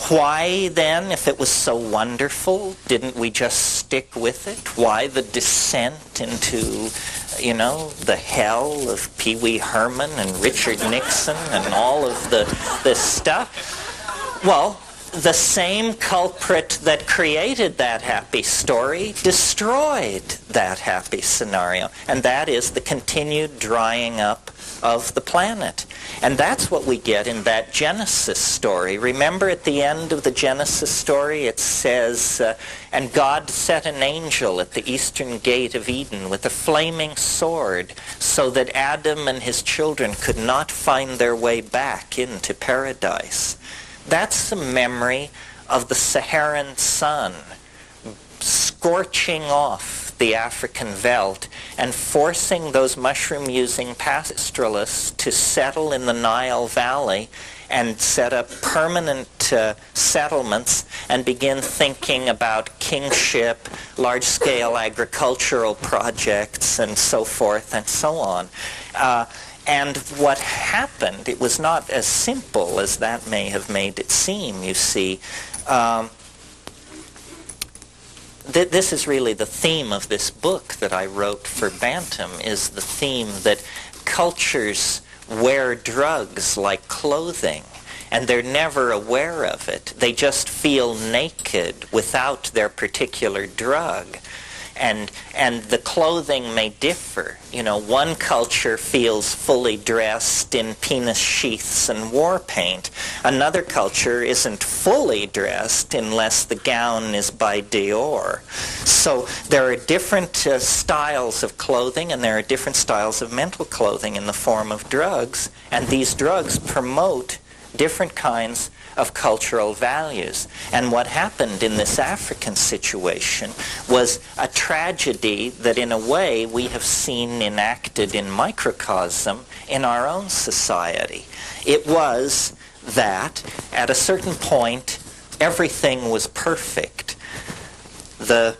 Why then, if it was so wonderful, didn't we just stick with it? Why the descent into, the hell of Pee Wee Herman and Richard Nixon and all of this stuff? Well, the same culprit that created that happy story destroyed that happy scenario, and that is the continued drying up of the planet. And that's what we get in that Genesis story. Remember at the end of the Genesis story it says, and God set an angel at the eastern gate of Eden with a flaming sword so that Adam and his children could not find their way back into paradise. That's the memory of the Saharan sun scorching off the African veldt and forcing those mushroom-using pastoralists to settle in the Nile Valley and set up permanent settlements and begin thinking about kingship, large-scale agricultural projects, and so forth and so on. And what happened, it was not as simple as that may have made it seem, you see. This is really the theme of this book that I wrote for Bantam, is the theme that cultures wear drugs like clothing, and they're never aware of it. They just feel naked without their particular drug. And the clothing may differ. One culture feels fully dressed in penis sheaths and war paint. Another culture isn't fully dressed unless the gown is by Dior. So there are different styles of clothing, and there are different styles of mental clothing in the form of drugs, and these drugs promote different kinds of cultural values. And what happened in this African situation was a tragedy that in a way we have seen enacted in microcosm in our own society. It was that at a certain point everything was perfect. The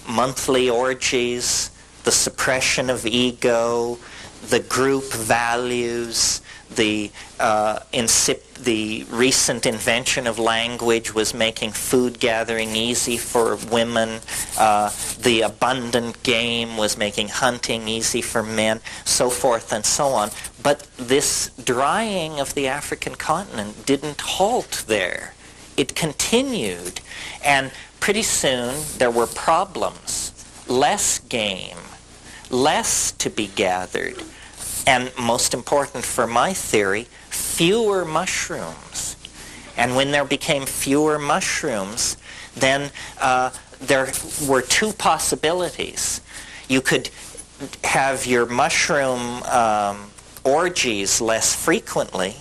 monthly orgies, the suppression of ego, the group values, the recent invention of language was making food gathering easy for women. The abundant game was making hunting easy for men, so forth and so on. But this drying of the African continent didn't halt there. It continued, and pretty soon there were problems. Less game, less to be gathered, and most important for my theory, fewer mushrooms. And when there became fewer mushrooms, then there were two possibilities. You could have your mushroom orgies less frequently,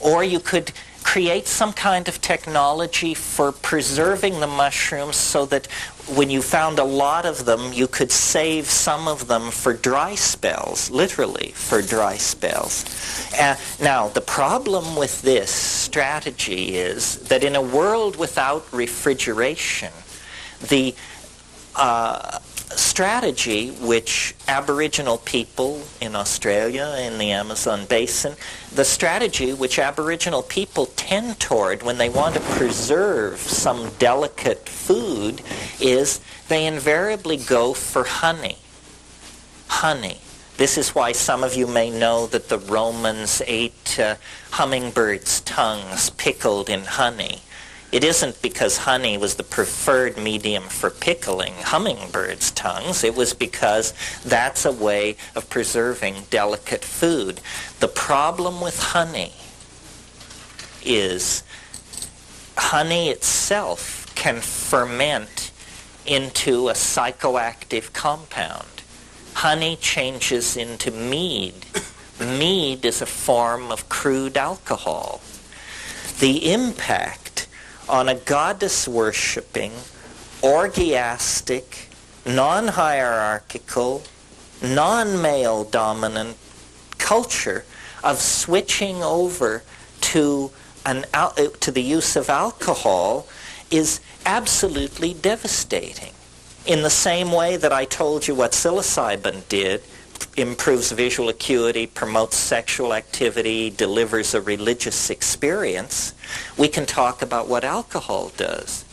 or you could create some kind of technology for preserving the mushrooms so that when you found a lot of them, you could save some of them for dry spells, literally for dry spells. Now, the problem with this strategy is that in a world without refrigeration, the strategy which Aboriginal people in Australia, in the Amazon basin, the strategy which Aboriginal people tend toward when they want to preserve some delicate food is they invariably go for honey. Honey. This is why some of you may know that the Romans ate hummingbirds' tongues pickled in honey. It isn't because honey was the preferred medium for pickling hummingbirds' tongues. It was because that's a way of preserving delicate food. The problem with honey is honey itself can ferment into a psychoactive compound. Honey changes into mead. Mead is a form of crude alcohol. The impact on a goddess-worshipping, orgiastic, non-hierarchical, non-male dominant culture of switching over to the use of alcohol is absolutely devastating. In the same way that I told you what psilocybin did, improves visual acuity, promotes sexual activity, delivers a religious experience, we can talk about what alcohol does.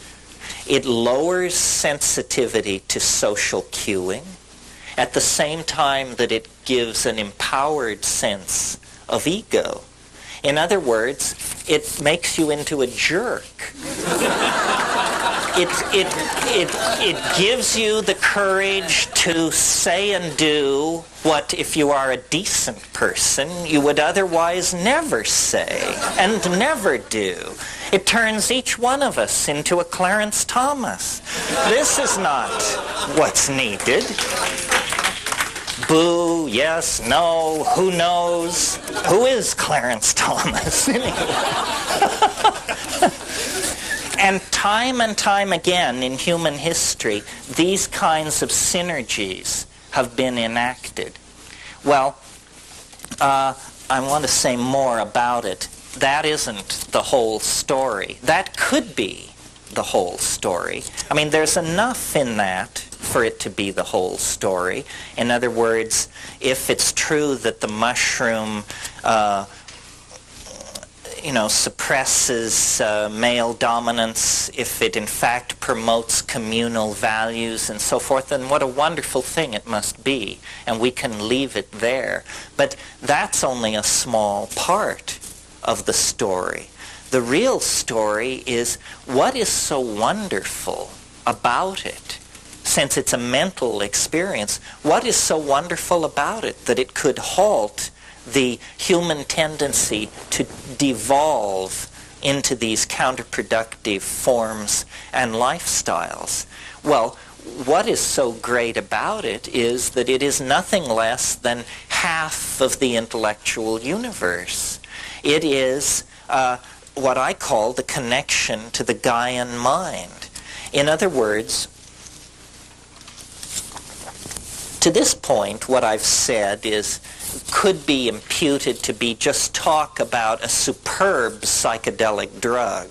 It lowers sensitivity to social cueing at the same time that it gives an empowered sense of ego. In other words, it makes you into a jerk. It gives you the courage to say and do what, if you are a decent person, you would otherwise never say and never do. It turns each one of us into a Clarence Thomas. This is not what's needed. Boo, yes, no, who knows? Who is Clarence Thomas anyway? And time again in human history, these kinds of synergies have been enacted. Well, I want to say more about it. That isn't the whole story. That could be the whole story. I mean, there's enough in that for it to be the whole story. In other words, if it's true that the mushroom suppresses male dominance, if it in fact promotes communal values and so forth, then what a wonderful thing it must be, and we can leave it there. But that's only a small part of the story. The real story is what is so wonderful about it. Since it's a mental experience, what is so wonderful about it that it could halt the human tendency to devolve into these counterproductive forms and lifestyles? Well, what is so great about it is that it is nothing less than half of the intellectual universe. It is what I call the connection to the Gaian mind. In other words, to this point, what I've said could be imputed to be just talk about a superb psychedelic drug.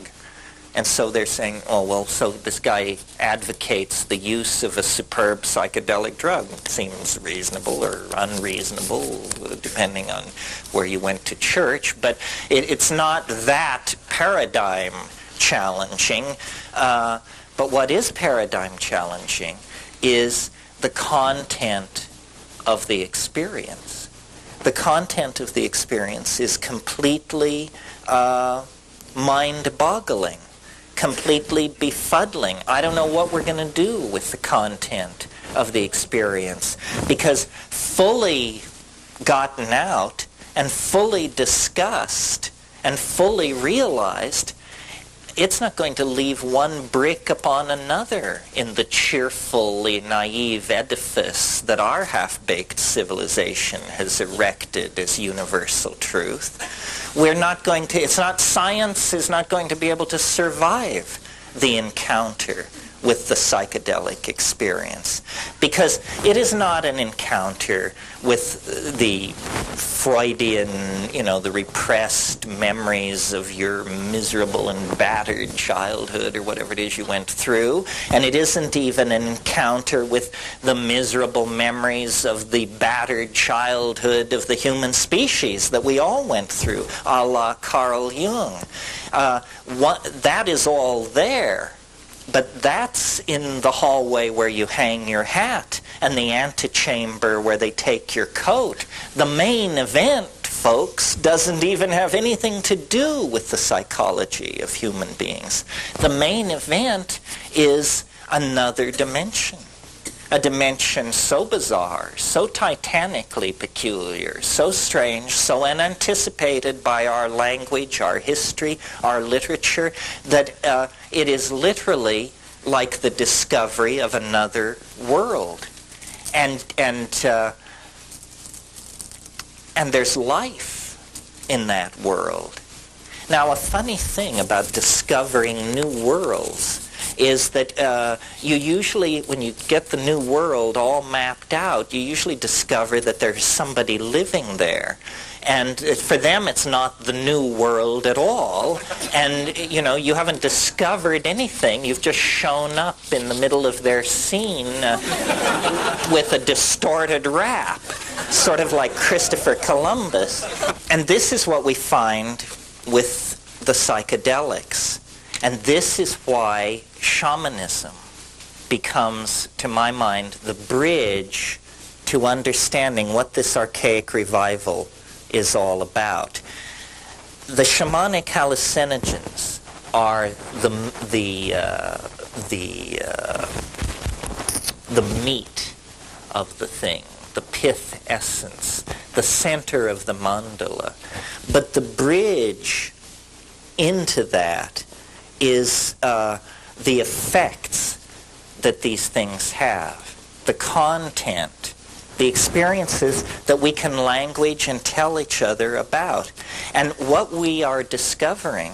And so they're saying, oh, well, so this guy advocates the use of a superb psychedelic drug. It seems reasonable or unreasonable, depending on where you went to church. But it's not that paradigm challenging. But what is paradigm challenging is the content of the experience. The content of the experience is completely mind-boggling, completely befuddling. I don't know what we're going to do with the content of the experience, because fully gotten out and fully discussed and fully realized, it's not going to leave one brick upon another in the cheerfully naive edifice that our half-baked civilization has erected as universal truth. We're not going to, science is not going to be able to survive the encounter with the psychedelic experience, because it is not an encounter with the Freudian, the repressed memories of your miserable and battered childhood or whatever it is you went through, and it isn't even an encounter with the miserable memories of the battered childhood of the human species that we all went through, a la Carl Jung. That is all there. But that's in the hallway where you hang your hat and the antechamber where they take your coat. The main event, folks, doesn't even have anything to do with the psychology of human beings. The main event is another dimension. A dimension so bizarre, so titanically peculiar, so strange, so unanticipated by our language, our history, our literature, that it is literally like the discovery of another world. And there's life in that world. Now, a funny thing about discovering new worlds is that you usually, when you get the new world all mapped out, you usually discover that there's somebody living there. And for them, it's not the new world at all. And, you know, you haven't discovered anything. You've just shown up in the middle of their scene with a distorted rap, sort of like Christopher Columbus. And this is what we find with the psychedelics. And this is why shamanism becomes, to my mind, the bridge to understanding what this archaic revival is all about. The shamanic hallucinogens are the meat of the thing, the pith essence, the center of the mandala. But the bridge into that is the effects that these things have, the content, the experiences that we can language and tell each other about. And what we are discovering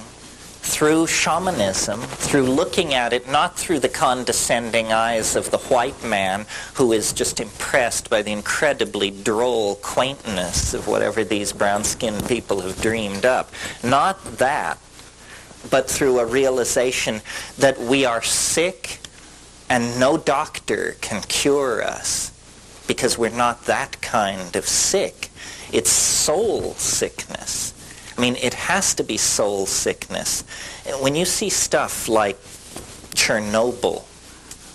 through shamanism, through looking at it not through the condescending eyes of the white man who is just impressed by the incredibly droll quaintness of whatever these brown-skinned people have dreamed up, not that, but through a realization that we are sick and no doctor can cure us, because we're not that kind of sick. It's soul sickness. I mean, it has to be soul sickness. When you see stuff like Chernobyl,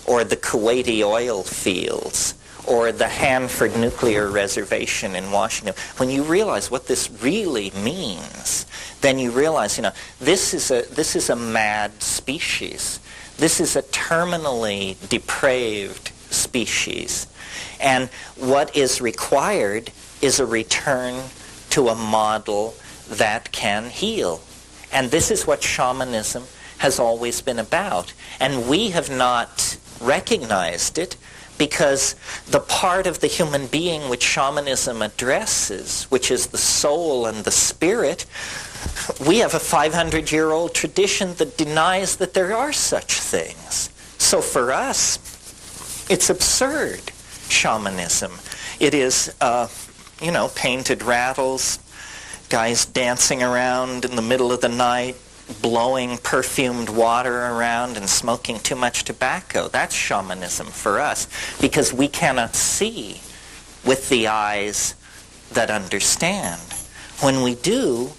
or the Kuwaiti oil fields, or the Hanford nuclear reservation in Washington, when you realize what this really means, then you realize, you know, this is a mad species. This is a terminally depraved species. And what is required is a return to a model that can heal. And this is what shamanism has always been about. And we have not recognized it because the part of the human being which shamanism addresses, which is the soul and the spirit, we have a 500-year-old tradition that denies that there are such things. So for us, it's absurd, shamanism. It is, you know, painted rattles, guys dancing around in the middle of the night, blowing perfumed water around and smoking too much tobacco. That's shamanism for us, because we cannot see with the eyes that understand. When we do,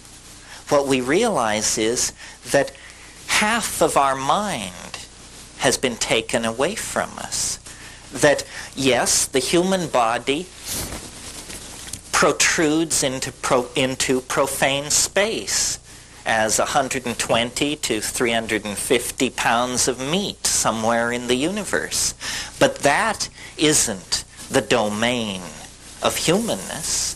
what we realize is that half of our mind has been taken away from us. That, yes, the human body protrudes into profane space as 120 to 350 pounds of meat somewhere in the universe. But that isn't the domain of humanness.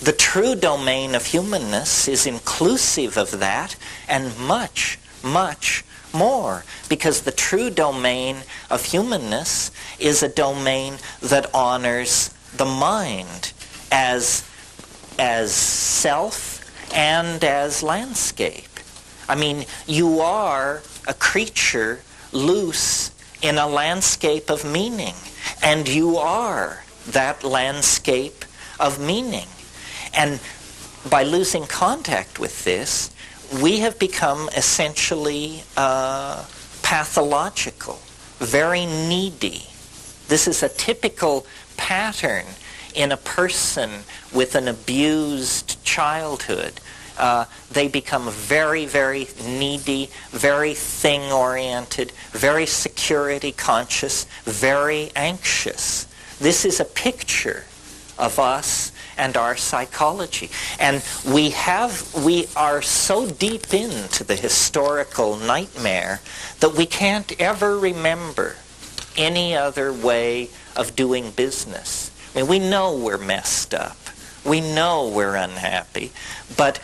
The true domain of humanness is inclusive of that and much, much more, because the true domain of humanness is a domain that honors the mind as self and as landscape. I mean, you are a creature loose in a landscape of meaning, and you are that landscape of meaning. And by losing contact with this, we have become essentially pathological, very needy. This is a typical pattern in a person with an abused childhood. They become very, very needy, very thing-oriented, very security-conscious, very anxious. This is a picture of us and our psychology. And we are so deep into the historical nightmare that we can't ever remember any other way of doing business. I mean, we know we're messed up. We know we're unhappy. But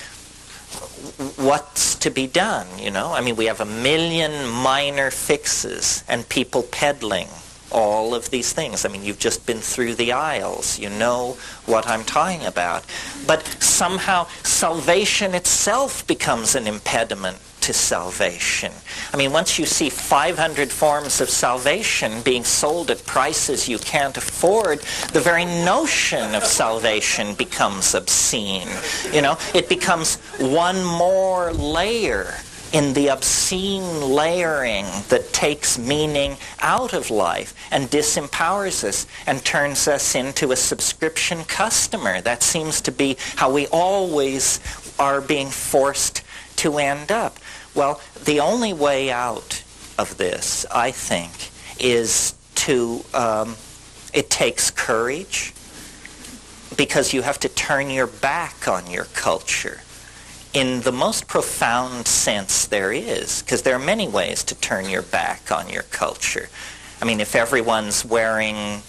what's to be done, you know? I mean, we have a million minor fixes and people peddling all of these things. I mean, you've just been through the aisles. You know what I'm talking about. But somehow salvation itself becomes an impediment to salvation. I mean, once you see 500 forms of salvation being sold at prices you can't afford, the very notion of salvation becomes obscene. You know, it becomes one more layer in the obscene layering that takes meaning out of life and disempowers us and turns us into a subscription customer. That seems to be how we always are being forced to end up. Well, the only way out of this, I think, is to, it takes courage, because you have to turn your back on your culture in the most profound sense there is, because there are many ways to turn your back on your culture. I mean, if everyone's wearing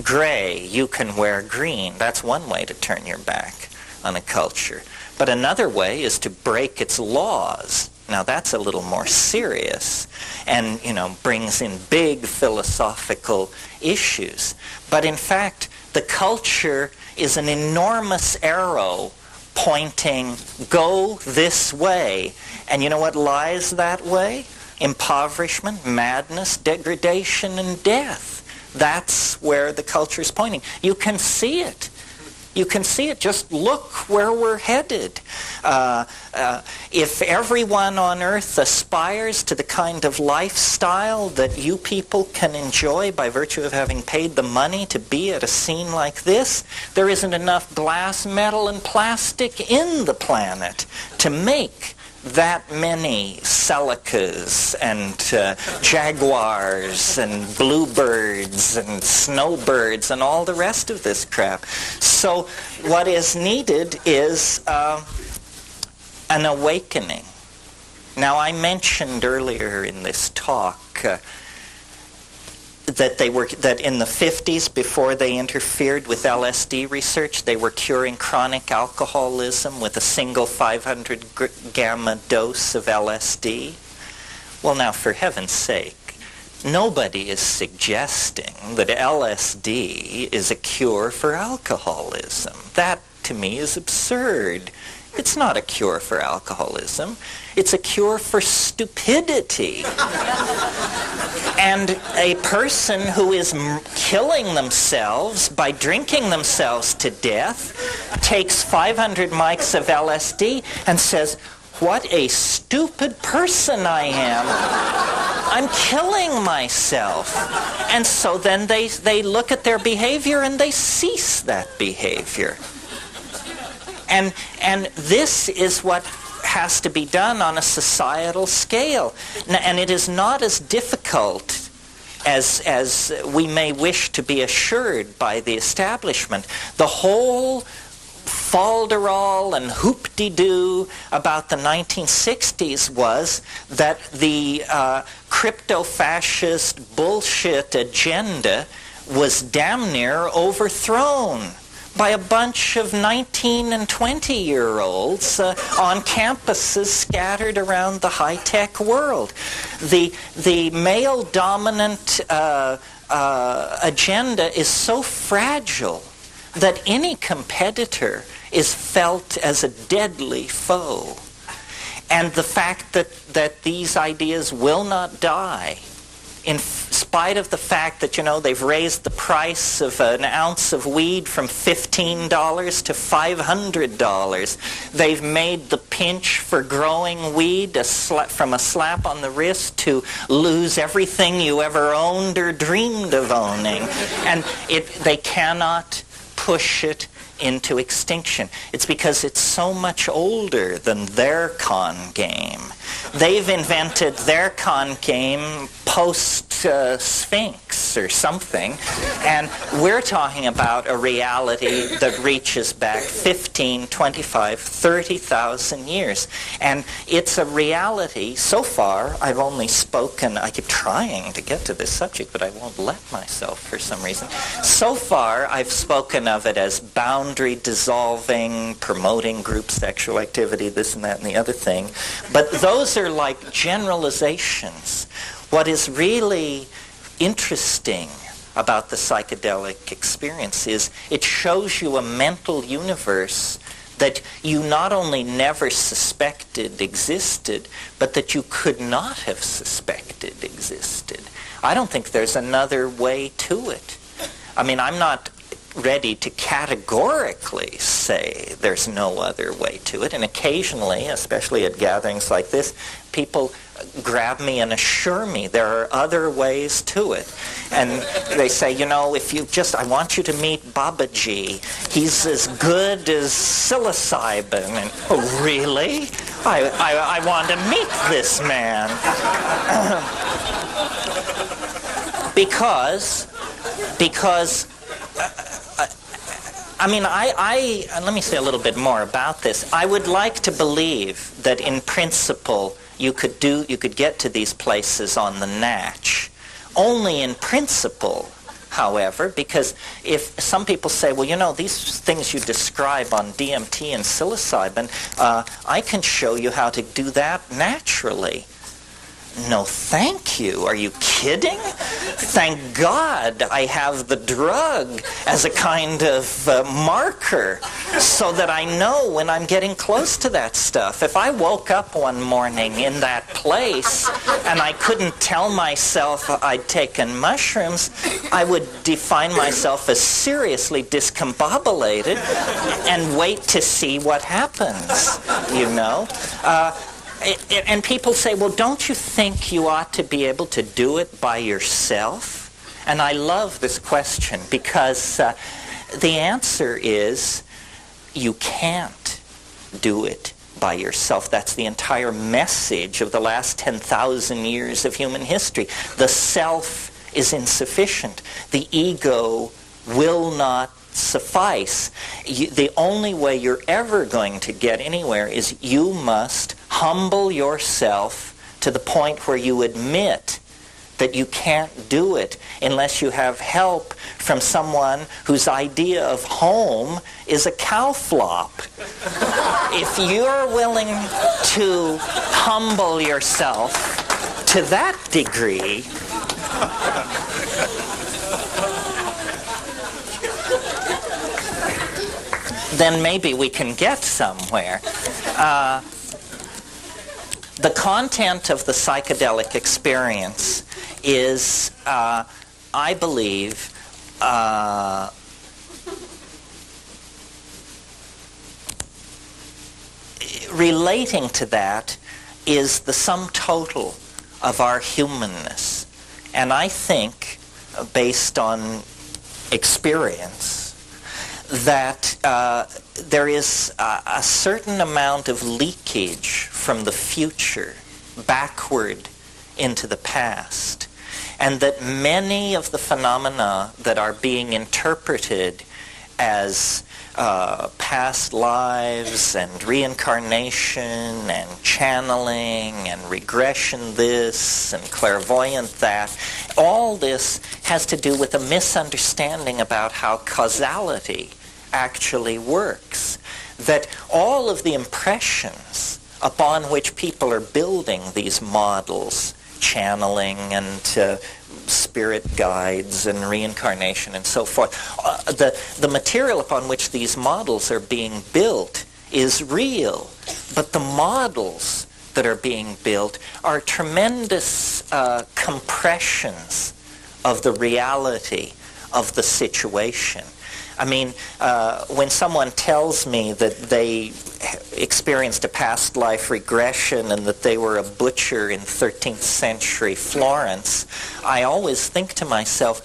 gray, you can wear green. That's one way to turn your back on a culture. But another way is to break its laws. Now that's a little more serious and, you know, brings in big philosophical issues. But in fact, the culture is an enormous arrow pointing, go this way. And you know what lies that way? Impoverishment, madness, degradation, and death. That's where the culture is pointing. You can see it. You can see it. Just look where we're headed. If everyone on earth aspires to the kind of lifestyle that you people can enjoy by virtue of having paid the money to be at a scene like this, there isn't enough glass, metal, and plastic in the planet to make that many Celicas and jaguars and bluebirds and snowbirds and all the rest of this crap. So what is needed is an awakening. Now, I mentioned earlier in this talk that in the 50s, before they interfered with LSD research, they were curing chronic alcoholism with a single 500 gamma dose of LSD. Well, now, for heaven's sake, nobody is suggesting that LSD is a cure for alcoholism. That, to me, is absurd. It's not a cure for alcoholism. It's a cure for stupidity. And a person who is killing themselves by drinking themselves to death takes 500 mics of LSD and says, what a stupid person I am. I'm killing myself. And so then they look at their behavior and they cease that behavior. And this is what has to be done on a societal scale. And it is not as difficult as we may wish to be assured by the establishment. The whole falderall and hoop-de-doo about the 1960s was that the crypto-fascist bullshit agenda was damn near overthrown by a bunch of 19 and 20-year-olds on campuses scattered around the high-tech world. The male-dominant agenda is so fragile that any competitor is felt as a deadly foe. And the fact that these ideas will not die, in spite of the fact that, you know, they've raised the price of an ounce of weed from $15 to $500. They've made the pinch for growing weed from a slap on the wrist to lose everything you ever owned or dreamed of owning. And they cannot push it into extinction. It's because it's so much older than their con game. They've invented their con game post-Sphinx or something, and we're talking about a reality that reaches back 15, 25, 30,000 years. And it's a reality, so far, I've only spoken, I keep trying to get to this subject, but I won't let myself for some reason. So far, I've spoken of it as boundary dissolving, promoting group sexual activity, this and that and the other thing. But those are like generalizations. What is really interesting about the psychedelic experience is it shows you a mental universe that you not only never suspected existed, but that you could not have suspected existed. I don't think there's another way to it. I mean, I'm not ready to categorically say there's no other way to it, and occasionally, especially at gatherings like this, people grab me and assure me there are other ways to it. And they say, you know, if you just, I want you to meet Babaji. He's as good as psilocybin. And, oh, really? I want to meet this man. because I mean, let me say a little bit more about this. I would like to believe that in principle you could get to these places on the natch. Only in principle, however, because if some people say, well, you know, these things you describe on DMT and psilocybin, I can show you how to do that naturally. No, thank you. Are you kidding? Thank God I have the drug as a kind of marker so that I know when I'm getting close to that stuff. If I woke up one morning in that place and I couldn't tell myself I'd taken mushrooms, I would define myself as seriously discombobulated and wait to see what happens, you know? And people say, well, don't you think you ought to be able to do it by yourself? And I love this question because the answer is you can't do it by yourself. That's the entire message of the last 10,000 years of human history. The self is insufficient. The ego will not suffice. The only way you're ever going to get anywhere is you must humble yourself to the point where you admit that you can't do it unless you have help from someone whose idea of home is a cow flop. If you're willing to humble yourself to that degree, then maybe we can get somewhere. The content of the psychedelic experience is, I believe, relating to that is the sum total of our humanness. And I think, based on experience, that there is a certain amount of leakage from the future backward into the past, and that many of the phenomena that are being interpreted as past lives and reincarnation and channeling and regression this and clairvoyant that, all this has to do with a misunderstanding about how causality actually works. That all of the impressions upon which people are building these models, channeling and spirit guides and reincarnation and so forth, the material upon which these models are being built is real, but the models that are being built are tremendous compressions of the reality of the situation. I mean, when someone tells me that they experienced a past life regression and that they were a butcher in 13th century Florence, I always think to myself,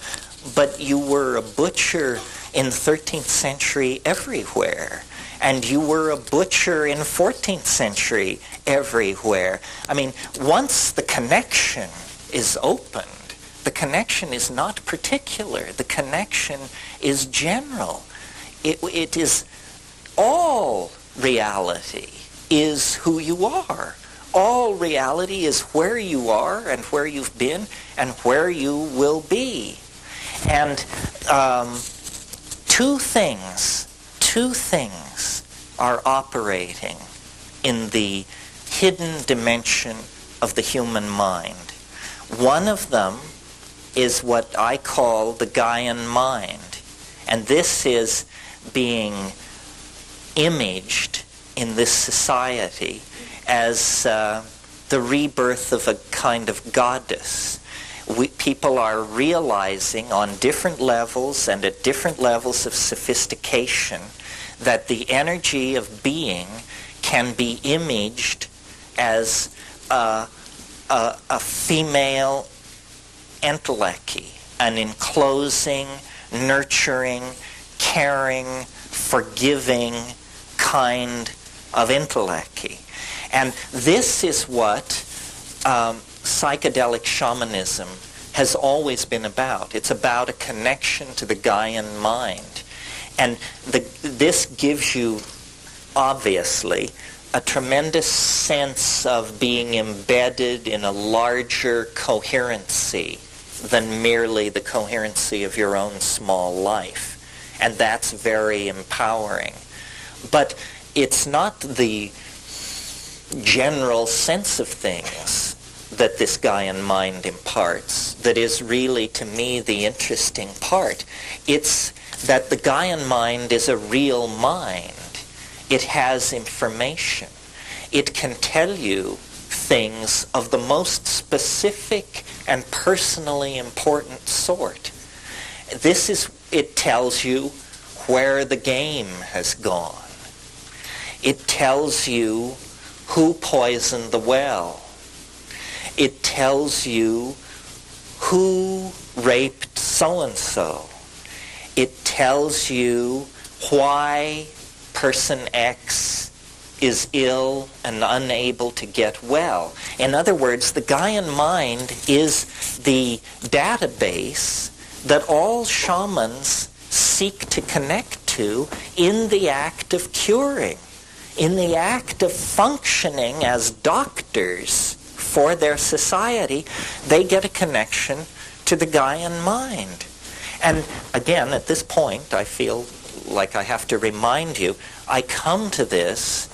but you were a butcher in 13th century everywhere. And you were a butcher in 14th century everywhere. I mean, once the connection is opened, the connection is not particular. The connection is general. It is all reality is who you are. All reality is where you are and where you've been and where you will be. And two things are operating in the hidden dimension of the human mind. One of them is what I call the Gaian mind. And this is being imaged in this society as the rebirth of a kind of goddess. People are realizing on different levels and at different levels of sophistication that the energy of being can be imaged as a female entelechy, an enclosing, nurturing, caring, forgiving kind of entelechy. And this is what psychedelic shamanism has always been about. It's about a connection to the Gaian mind. And this gives you, obviously, a tremendous sense of being embedded in a larger coherency than merely the coherency of your own small life. And that's very empowering. But it's not the general sense of things that this Gaian mind imparts that is really, to me, the interesting part. It's that the Gaian mind is a real mind. It has information. It can tell you things of the most specific and personally important sort. It tells you where the game has gone. It tells you who poisoned the well. It tells you who raped so-and-so. It tells you why person X is ill and unable to get well. In other words, the Gaian mind is the database that all shamans seek to connect to in the act of curing, in the act of functioning as doctors for their society. They get a connection to the Gaian mind. And again, at this point, I feel like I have to remind you, I come to this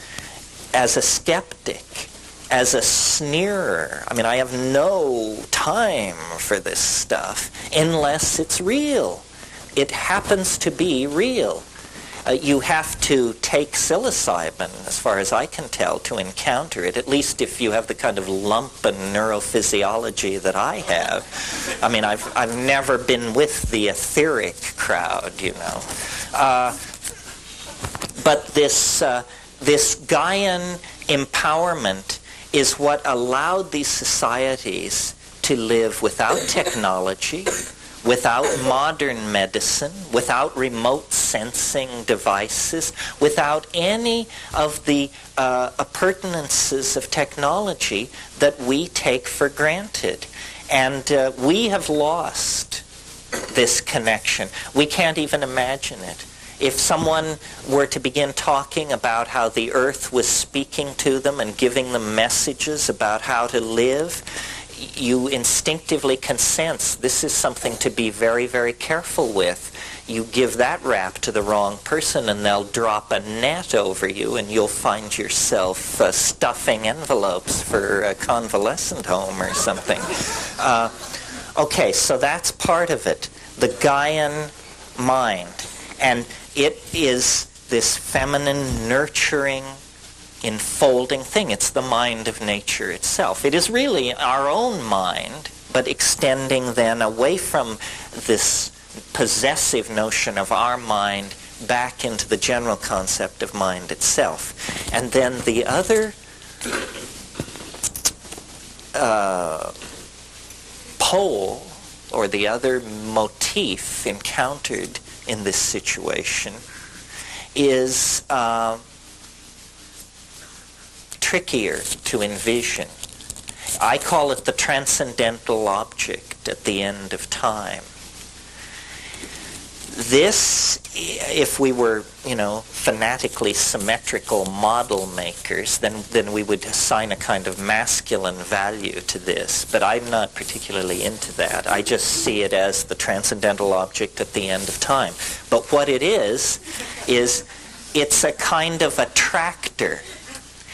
as a skeptic, as a sneerer. I mean, I have no time for this stuff unless it's real. It happens to be real. You have to take psilocybin, as far as I can tell, to encounter it, at least if you have the kind of lump and neurophysiology that I have. I mean, I've never been with the etheric crowd, you know. But this Gaian empowerment is what allowed these societies to live without technology, without modern medicine, without remote sensing devices, without any of the appurtenances of technology that we take for granted. And we have lost this connection. We can't even imagine it. If someone were to begin talking about how the earth was speaking to them and giving them messages about how to live, you instinctively can sense this is something to be very, very careful with. You give that rap to the wrong person and they'll drop a net over you and you'll find yourself stuffing envelopes for a convalescent home or something. Okay, so that's part of it, the Gaian mind. And it is this feminine, nurturing, enfolding thing. It's the mind of nature itself. It is really our own mind, but extending then away from this possessive notion of our mind back into the general concept of mind itself. And then the other pole, or the other motif encountered in this situation is trickier to envision. I call it the transcendental object at the end of time. This, if we were, fanatically symmetrical model makers, then we would assign a kind of masculine value to this. But I'm not particularly into that. I just see it as the transcendental object at the end of time. But what it is it's a kind of attractor.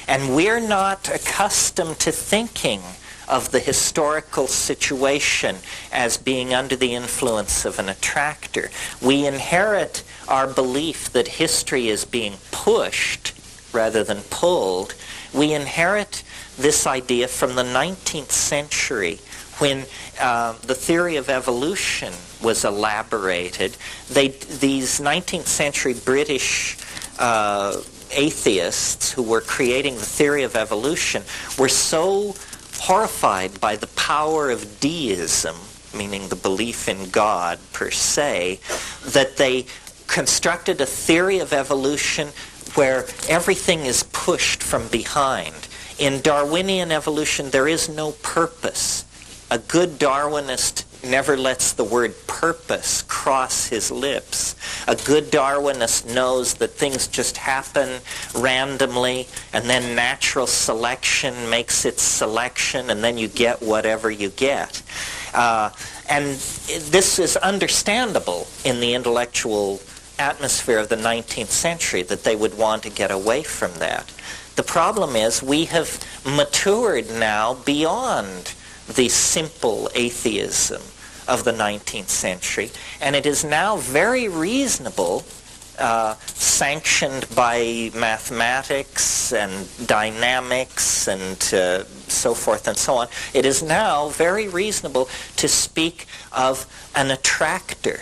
And we're not accustomed to thinking of the historical situation as being under the influence of an attractor. We inherit our belief that history is being pushed rather than pulled. We inherit this idea from the 19th century when the theory of evolution was elaborated. These 19th century British atheists who were creating the theory of evolution were so horrified by the power of deism, meaning the belief in God per se, that they constructed a theory of evolution where everything is pushed from behind. In Darwinian evolution, there is no purpose. A good Darwinist never lets the word purpose cross his lips. A good Darwinist knows that things just happen randomly, and then natural selection makes its selection, and then you get whatever you get. And this is understandable in the intellectual atmosphere of the 19th century, that they would want to get away from that. The problem is we have matured now beyond the simple atheism of the 19th century, and it is now very reasonable, sanctioned by mathematics and dynamics and so forth and so on. It is now very reasonable to speak of an attractor.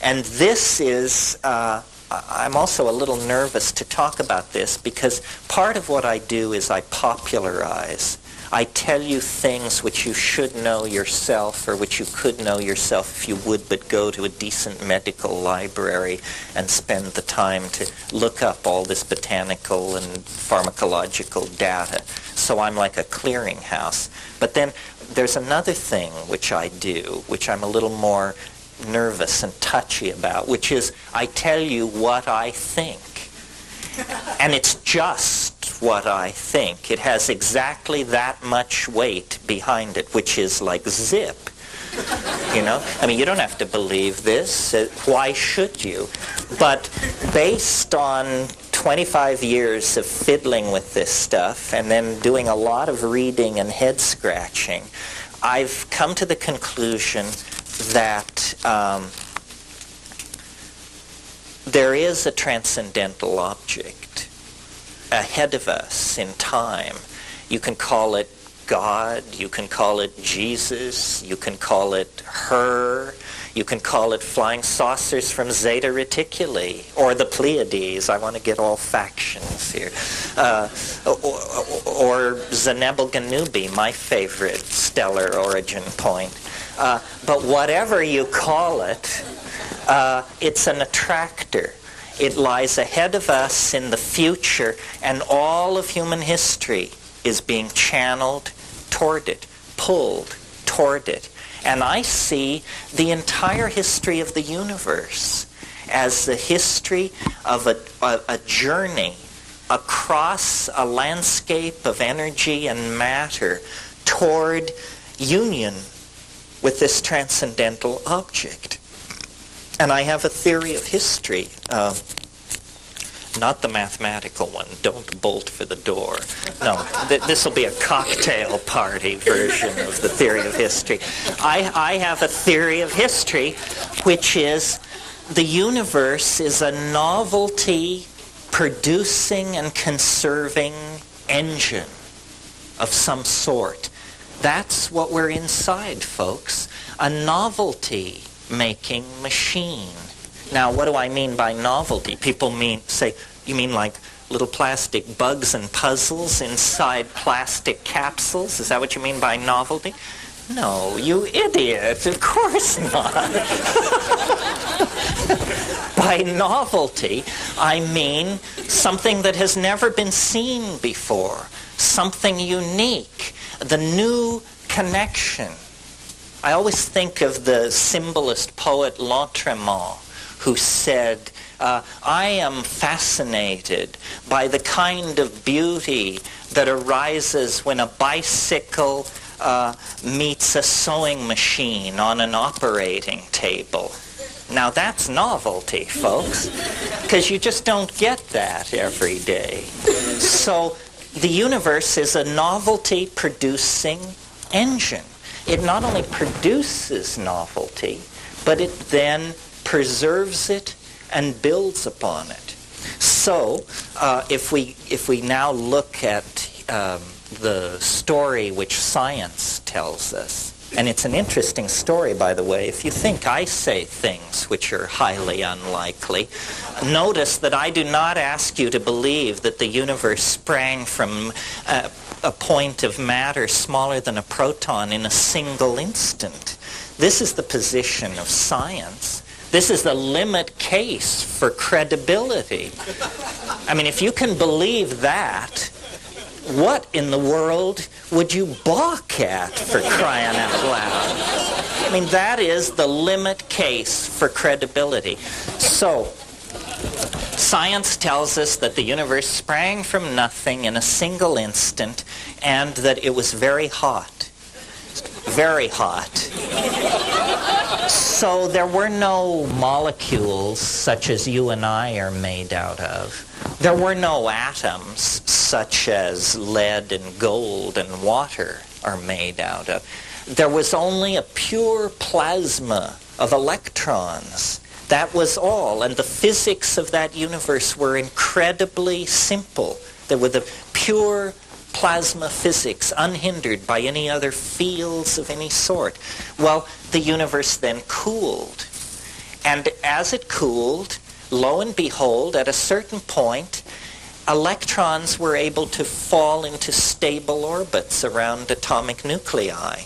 And this is, I'm also a little nervous to talk about this because part of what I do is I popularize. I tell you things which you should know yourself, or which you could know yourself if you would but go to a decent medical library and spend the time to look up all this botanical and pharmacological data. So I'm like a clearinghouse. But then there's another thing which I do, which I'm a little more nervous and touchy about, which is I tell you what I think. And it's just what I think. It has exactly that much weight behind it, which is like zip. You know? I mean, you don't have to believe this. Why should you? But based on 25 years of fiddling with this stuff and then doing a lot of reading and head scratching, I've come to the conclusion that there is a transcendental object ahead of us in time. You can call it God, you can call it Jesus, you can call it her, you can call it flying saucers from Zeta Reticuli, or the Pleiades. I want to get all factions here. Or Zenebel Ganubi, my favorite stellar origin point. But whatever you call it, it's an attractor. It lies ahead of us in the future, and all of human history is being channeled toward it, pulled toward it. And I see the entire history of the universe as the history of a journey across a landscape of energy and matter toward union with this transcendental object. And I have a theory of history, not the mathematical one. Don't bolt for the door. No, this will be a cocktail party version of the theory of history. I have a theory of history, which is the universe is a novelty producing and conserving engine of some sort. That's what we're inside, folks. A novelty making machine. Now, what do I mean by novelty? People say, you mean like little plastic bugs and puzzles inside plastic capsules? Is that what you mean by novelty? No, you idiot. Of course not. By novelty, I mean something that has never been seen before, something unique, the new connection. I always think of the symbolist poet Lautréamont, who said, I am fascinated by the kind of beauty that arises when a bicycle meets a sewing machine on an operating table. Now that's novelty, folks, because you just don't get that every day. So the universe is a novelty-producing engine. It not only produces novelty, but it then preserves it and builds upon it. So, if we now look at the story which science tells us, and it's an interesting story, by the way. If you think I say things which are highly unlikely, notice that I do not ask you to believe that the universe sprang from a point of matter smaller than a proton in a single instant. This is the position of science. This is the limit case for credibility. I mean, if you can believe that, what in the world would you balk at, for crying out loud? I mean, that is the limit case for credibility. So, science tells us that the universe sprang from nothing in a single instant and that it was very hot. Very hot. So there were no molecules such as you and I are made out of. There were no atoms such as lead and gold and water are made out of. There was only a pure plasma of electrons. That was all. And the physics of that universe were incredibly simple. There were the pure plasma physics, unhindered by any other fields of any sort. Well, the universe then cooled. And as it cooled, lo and behold, at a certain point, electrons were able to fall into stable orbits around atomic nuclei.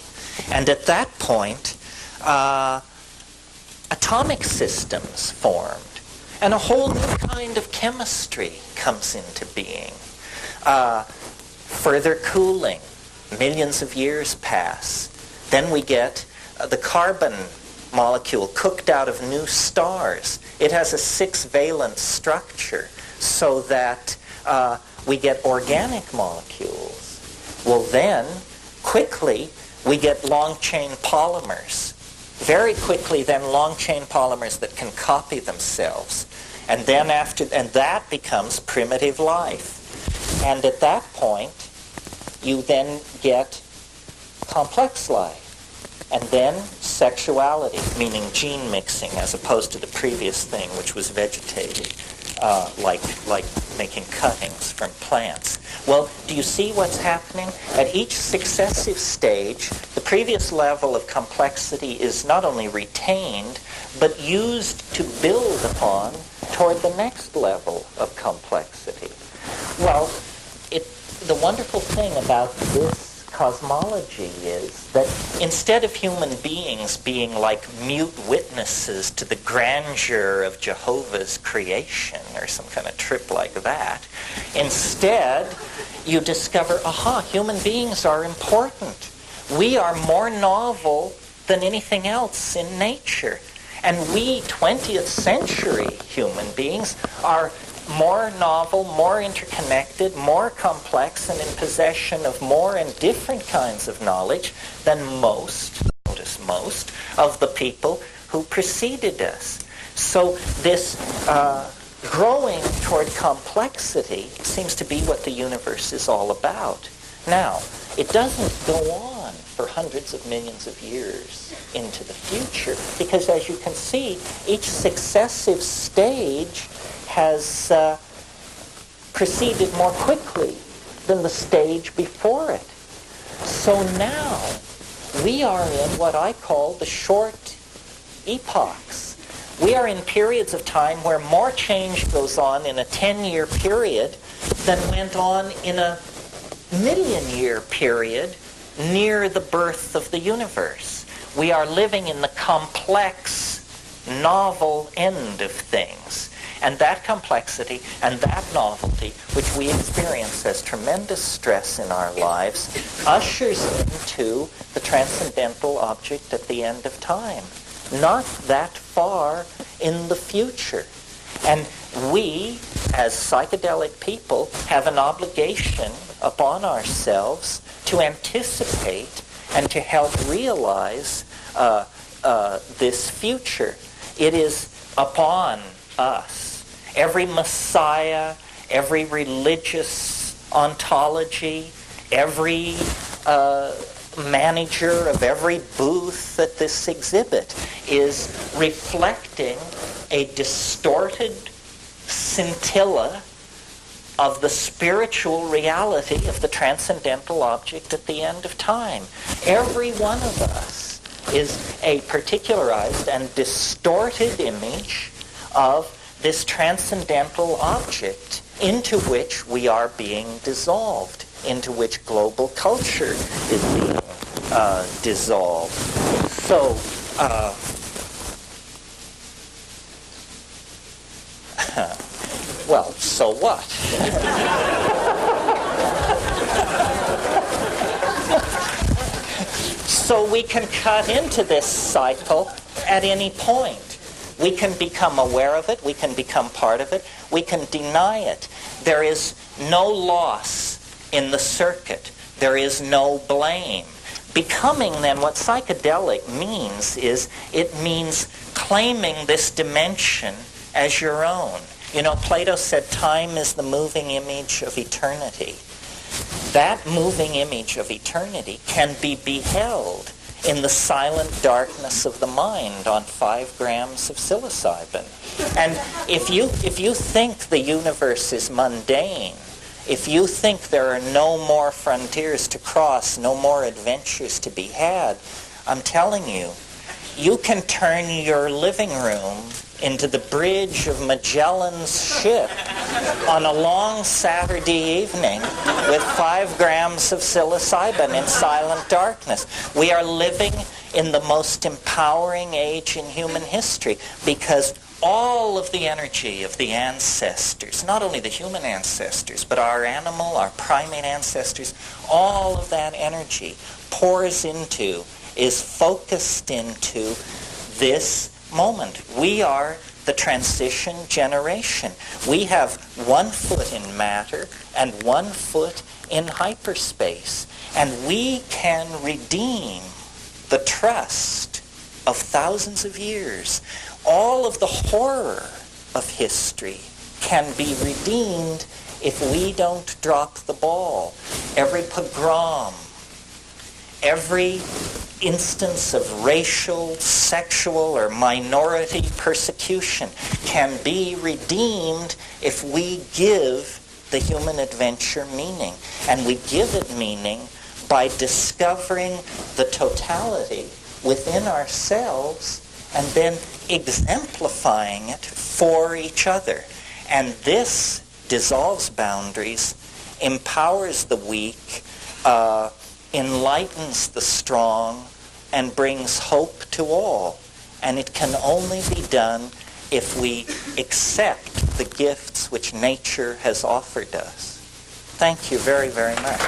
And at that point, atomic systems formed. And a whole new kind of chemistry comes into being. Further cooling, millions of years pass. Then we get the carbon molecule cooked out of new stars. It has a 6-valent structure so that we get organic molecules. Well, then, quickly, we get long-chain polymers. Very quickly, then, long-chain polymers that can copy themselves. And then that becomes primitive life. And at that point, you then get complex life. And then sexuality, meaning gene mixing, as opposed to the previous thing, which was vegetative, like making cuttings from plants. Well, do you see what's happening? At each successive stage, the previous level of complexity is not only retained, but used to build upon toward the next level of complexity. Well, the wonderful thing about this cosmology is that instead of human beings being like mute witnesses to the grandeur of Jehovah's creation or some kind of trip like that, instead you discover, human beings are important. We are more novel than anything else in nature. And we 20th century human beings are more novel, more interconnected, more complex, and in possession of more and different kinds of knowledge than most of the people who preceded us. So this growing toward complexity seems to be what the universe is all about. Now, it doesn't go on for hundreds of millions of years into the future, because as you can see, each successive stage has proceeded more quickly than the stage before it. So now we are in what I call the short epochs. We are in periods of time where more change goes on in a 10-year period than went on in a million-year period near the birth of the universe. We are living in the complex, novel end of things. And that complexity and that novelty, which we experience as tremendous stress in our lives, ushers into the transcendental object at the end of time, not that far in the future. And we, as psychedelic people, have an obligation upon ourselves to anticipate and to help realize this future. It is upon us. Every messiah, every religious ontology, every manager of every booth at this exhibit is reflecting a distorted scintilla of the spiritual reality of the transcendental object at the end of time. Every one of us is a particularized and distorted image of this transcendental object into which we are being dissolved, into which global culture is being dissolved. So, well, so what? So we can cut into this cycle at any point. We can become aware of it. We can become part of it. We can deny it. There is no loss in the circuit. There is no blame. Becoming, then, what psychedelic means is it means claiming this dimension as your own. You know, Plato said time is the moving image of eternity. That moving image of eternity can be beheld in the silent darkness of the mind on 5 grams of psilocybin. And if you think the universe is mundane, if you think there are no more frontiers to cross, no more adventures to be had, I'm telling you, you can turn your living room into the bridge of Magellan's ship on a long Saturday evening with 5 grams of psilocybin in silent darkness. We are living in the most empowering age in human history because all of the energy of the ancestors, not only the human ancestors, but our animal, our primate ancestors, all of that energy pours into, is focused into this moment. We are the transition generation. We have 1 foot in matter and 1 foot in hyperspace. And we can redeem the trust of thousands of years. All of the horror of history can be redeemed if we don't drop the ball. Every pogrom, every instance of racial, sexual, or minority persecution can be redeemed if we give the human adventure meaning. And we give it meaning by discovering the totality within ourselves and then exemplifying it for each other. And this dissolves boundaries, empowers the weak, enlightens the strong, and brings hope to all. And it can only be done if we accept the gifts which nature has offered us. Thank you very, very much.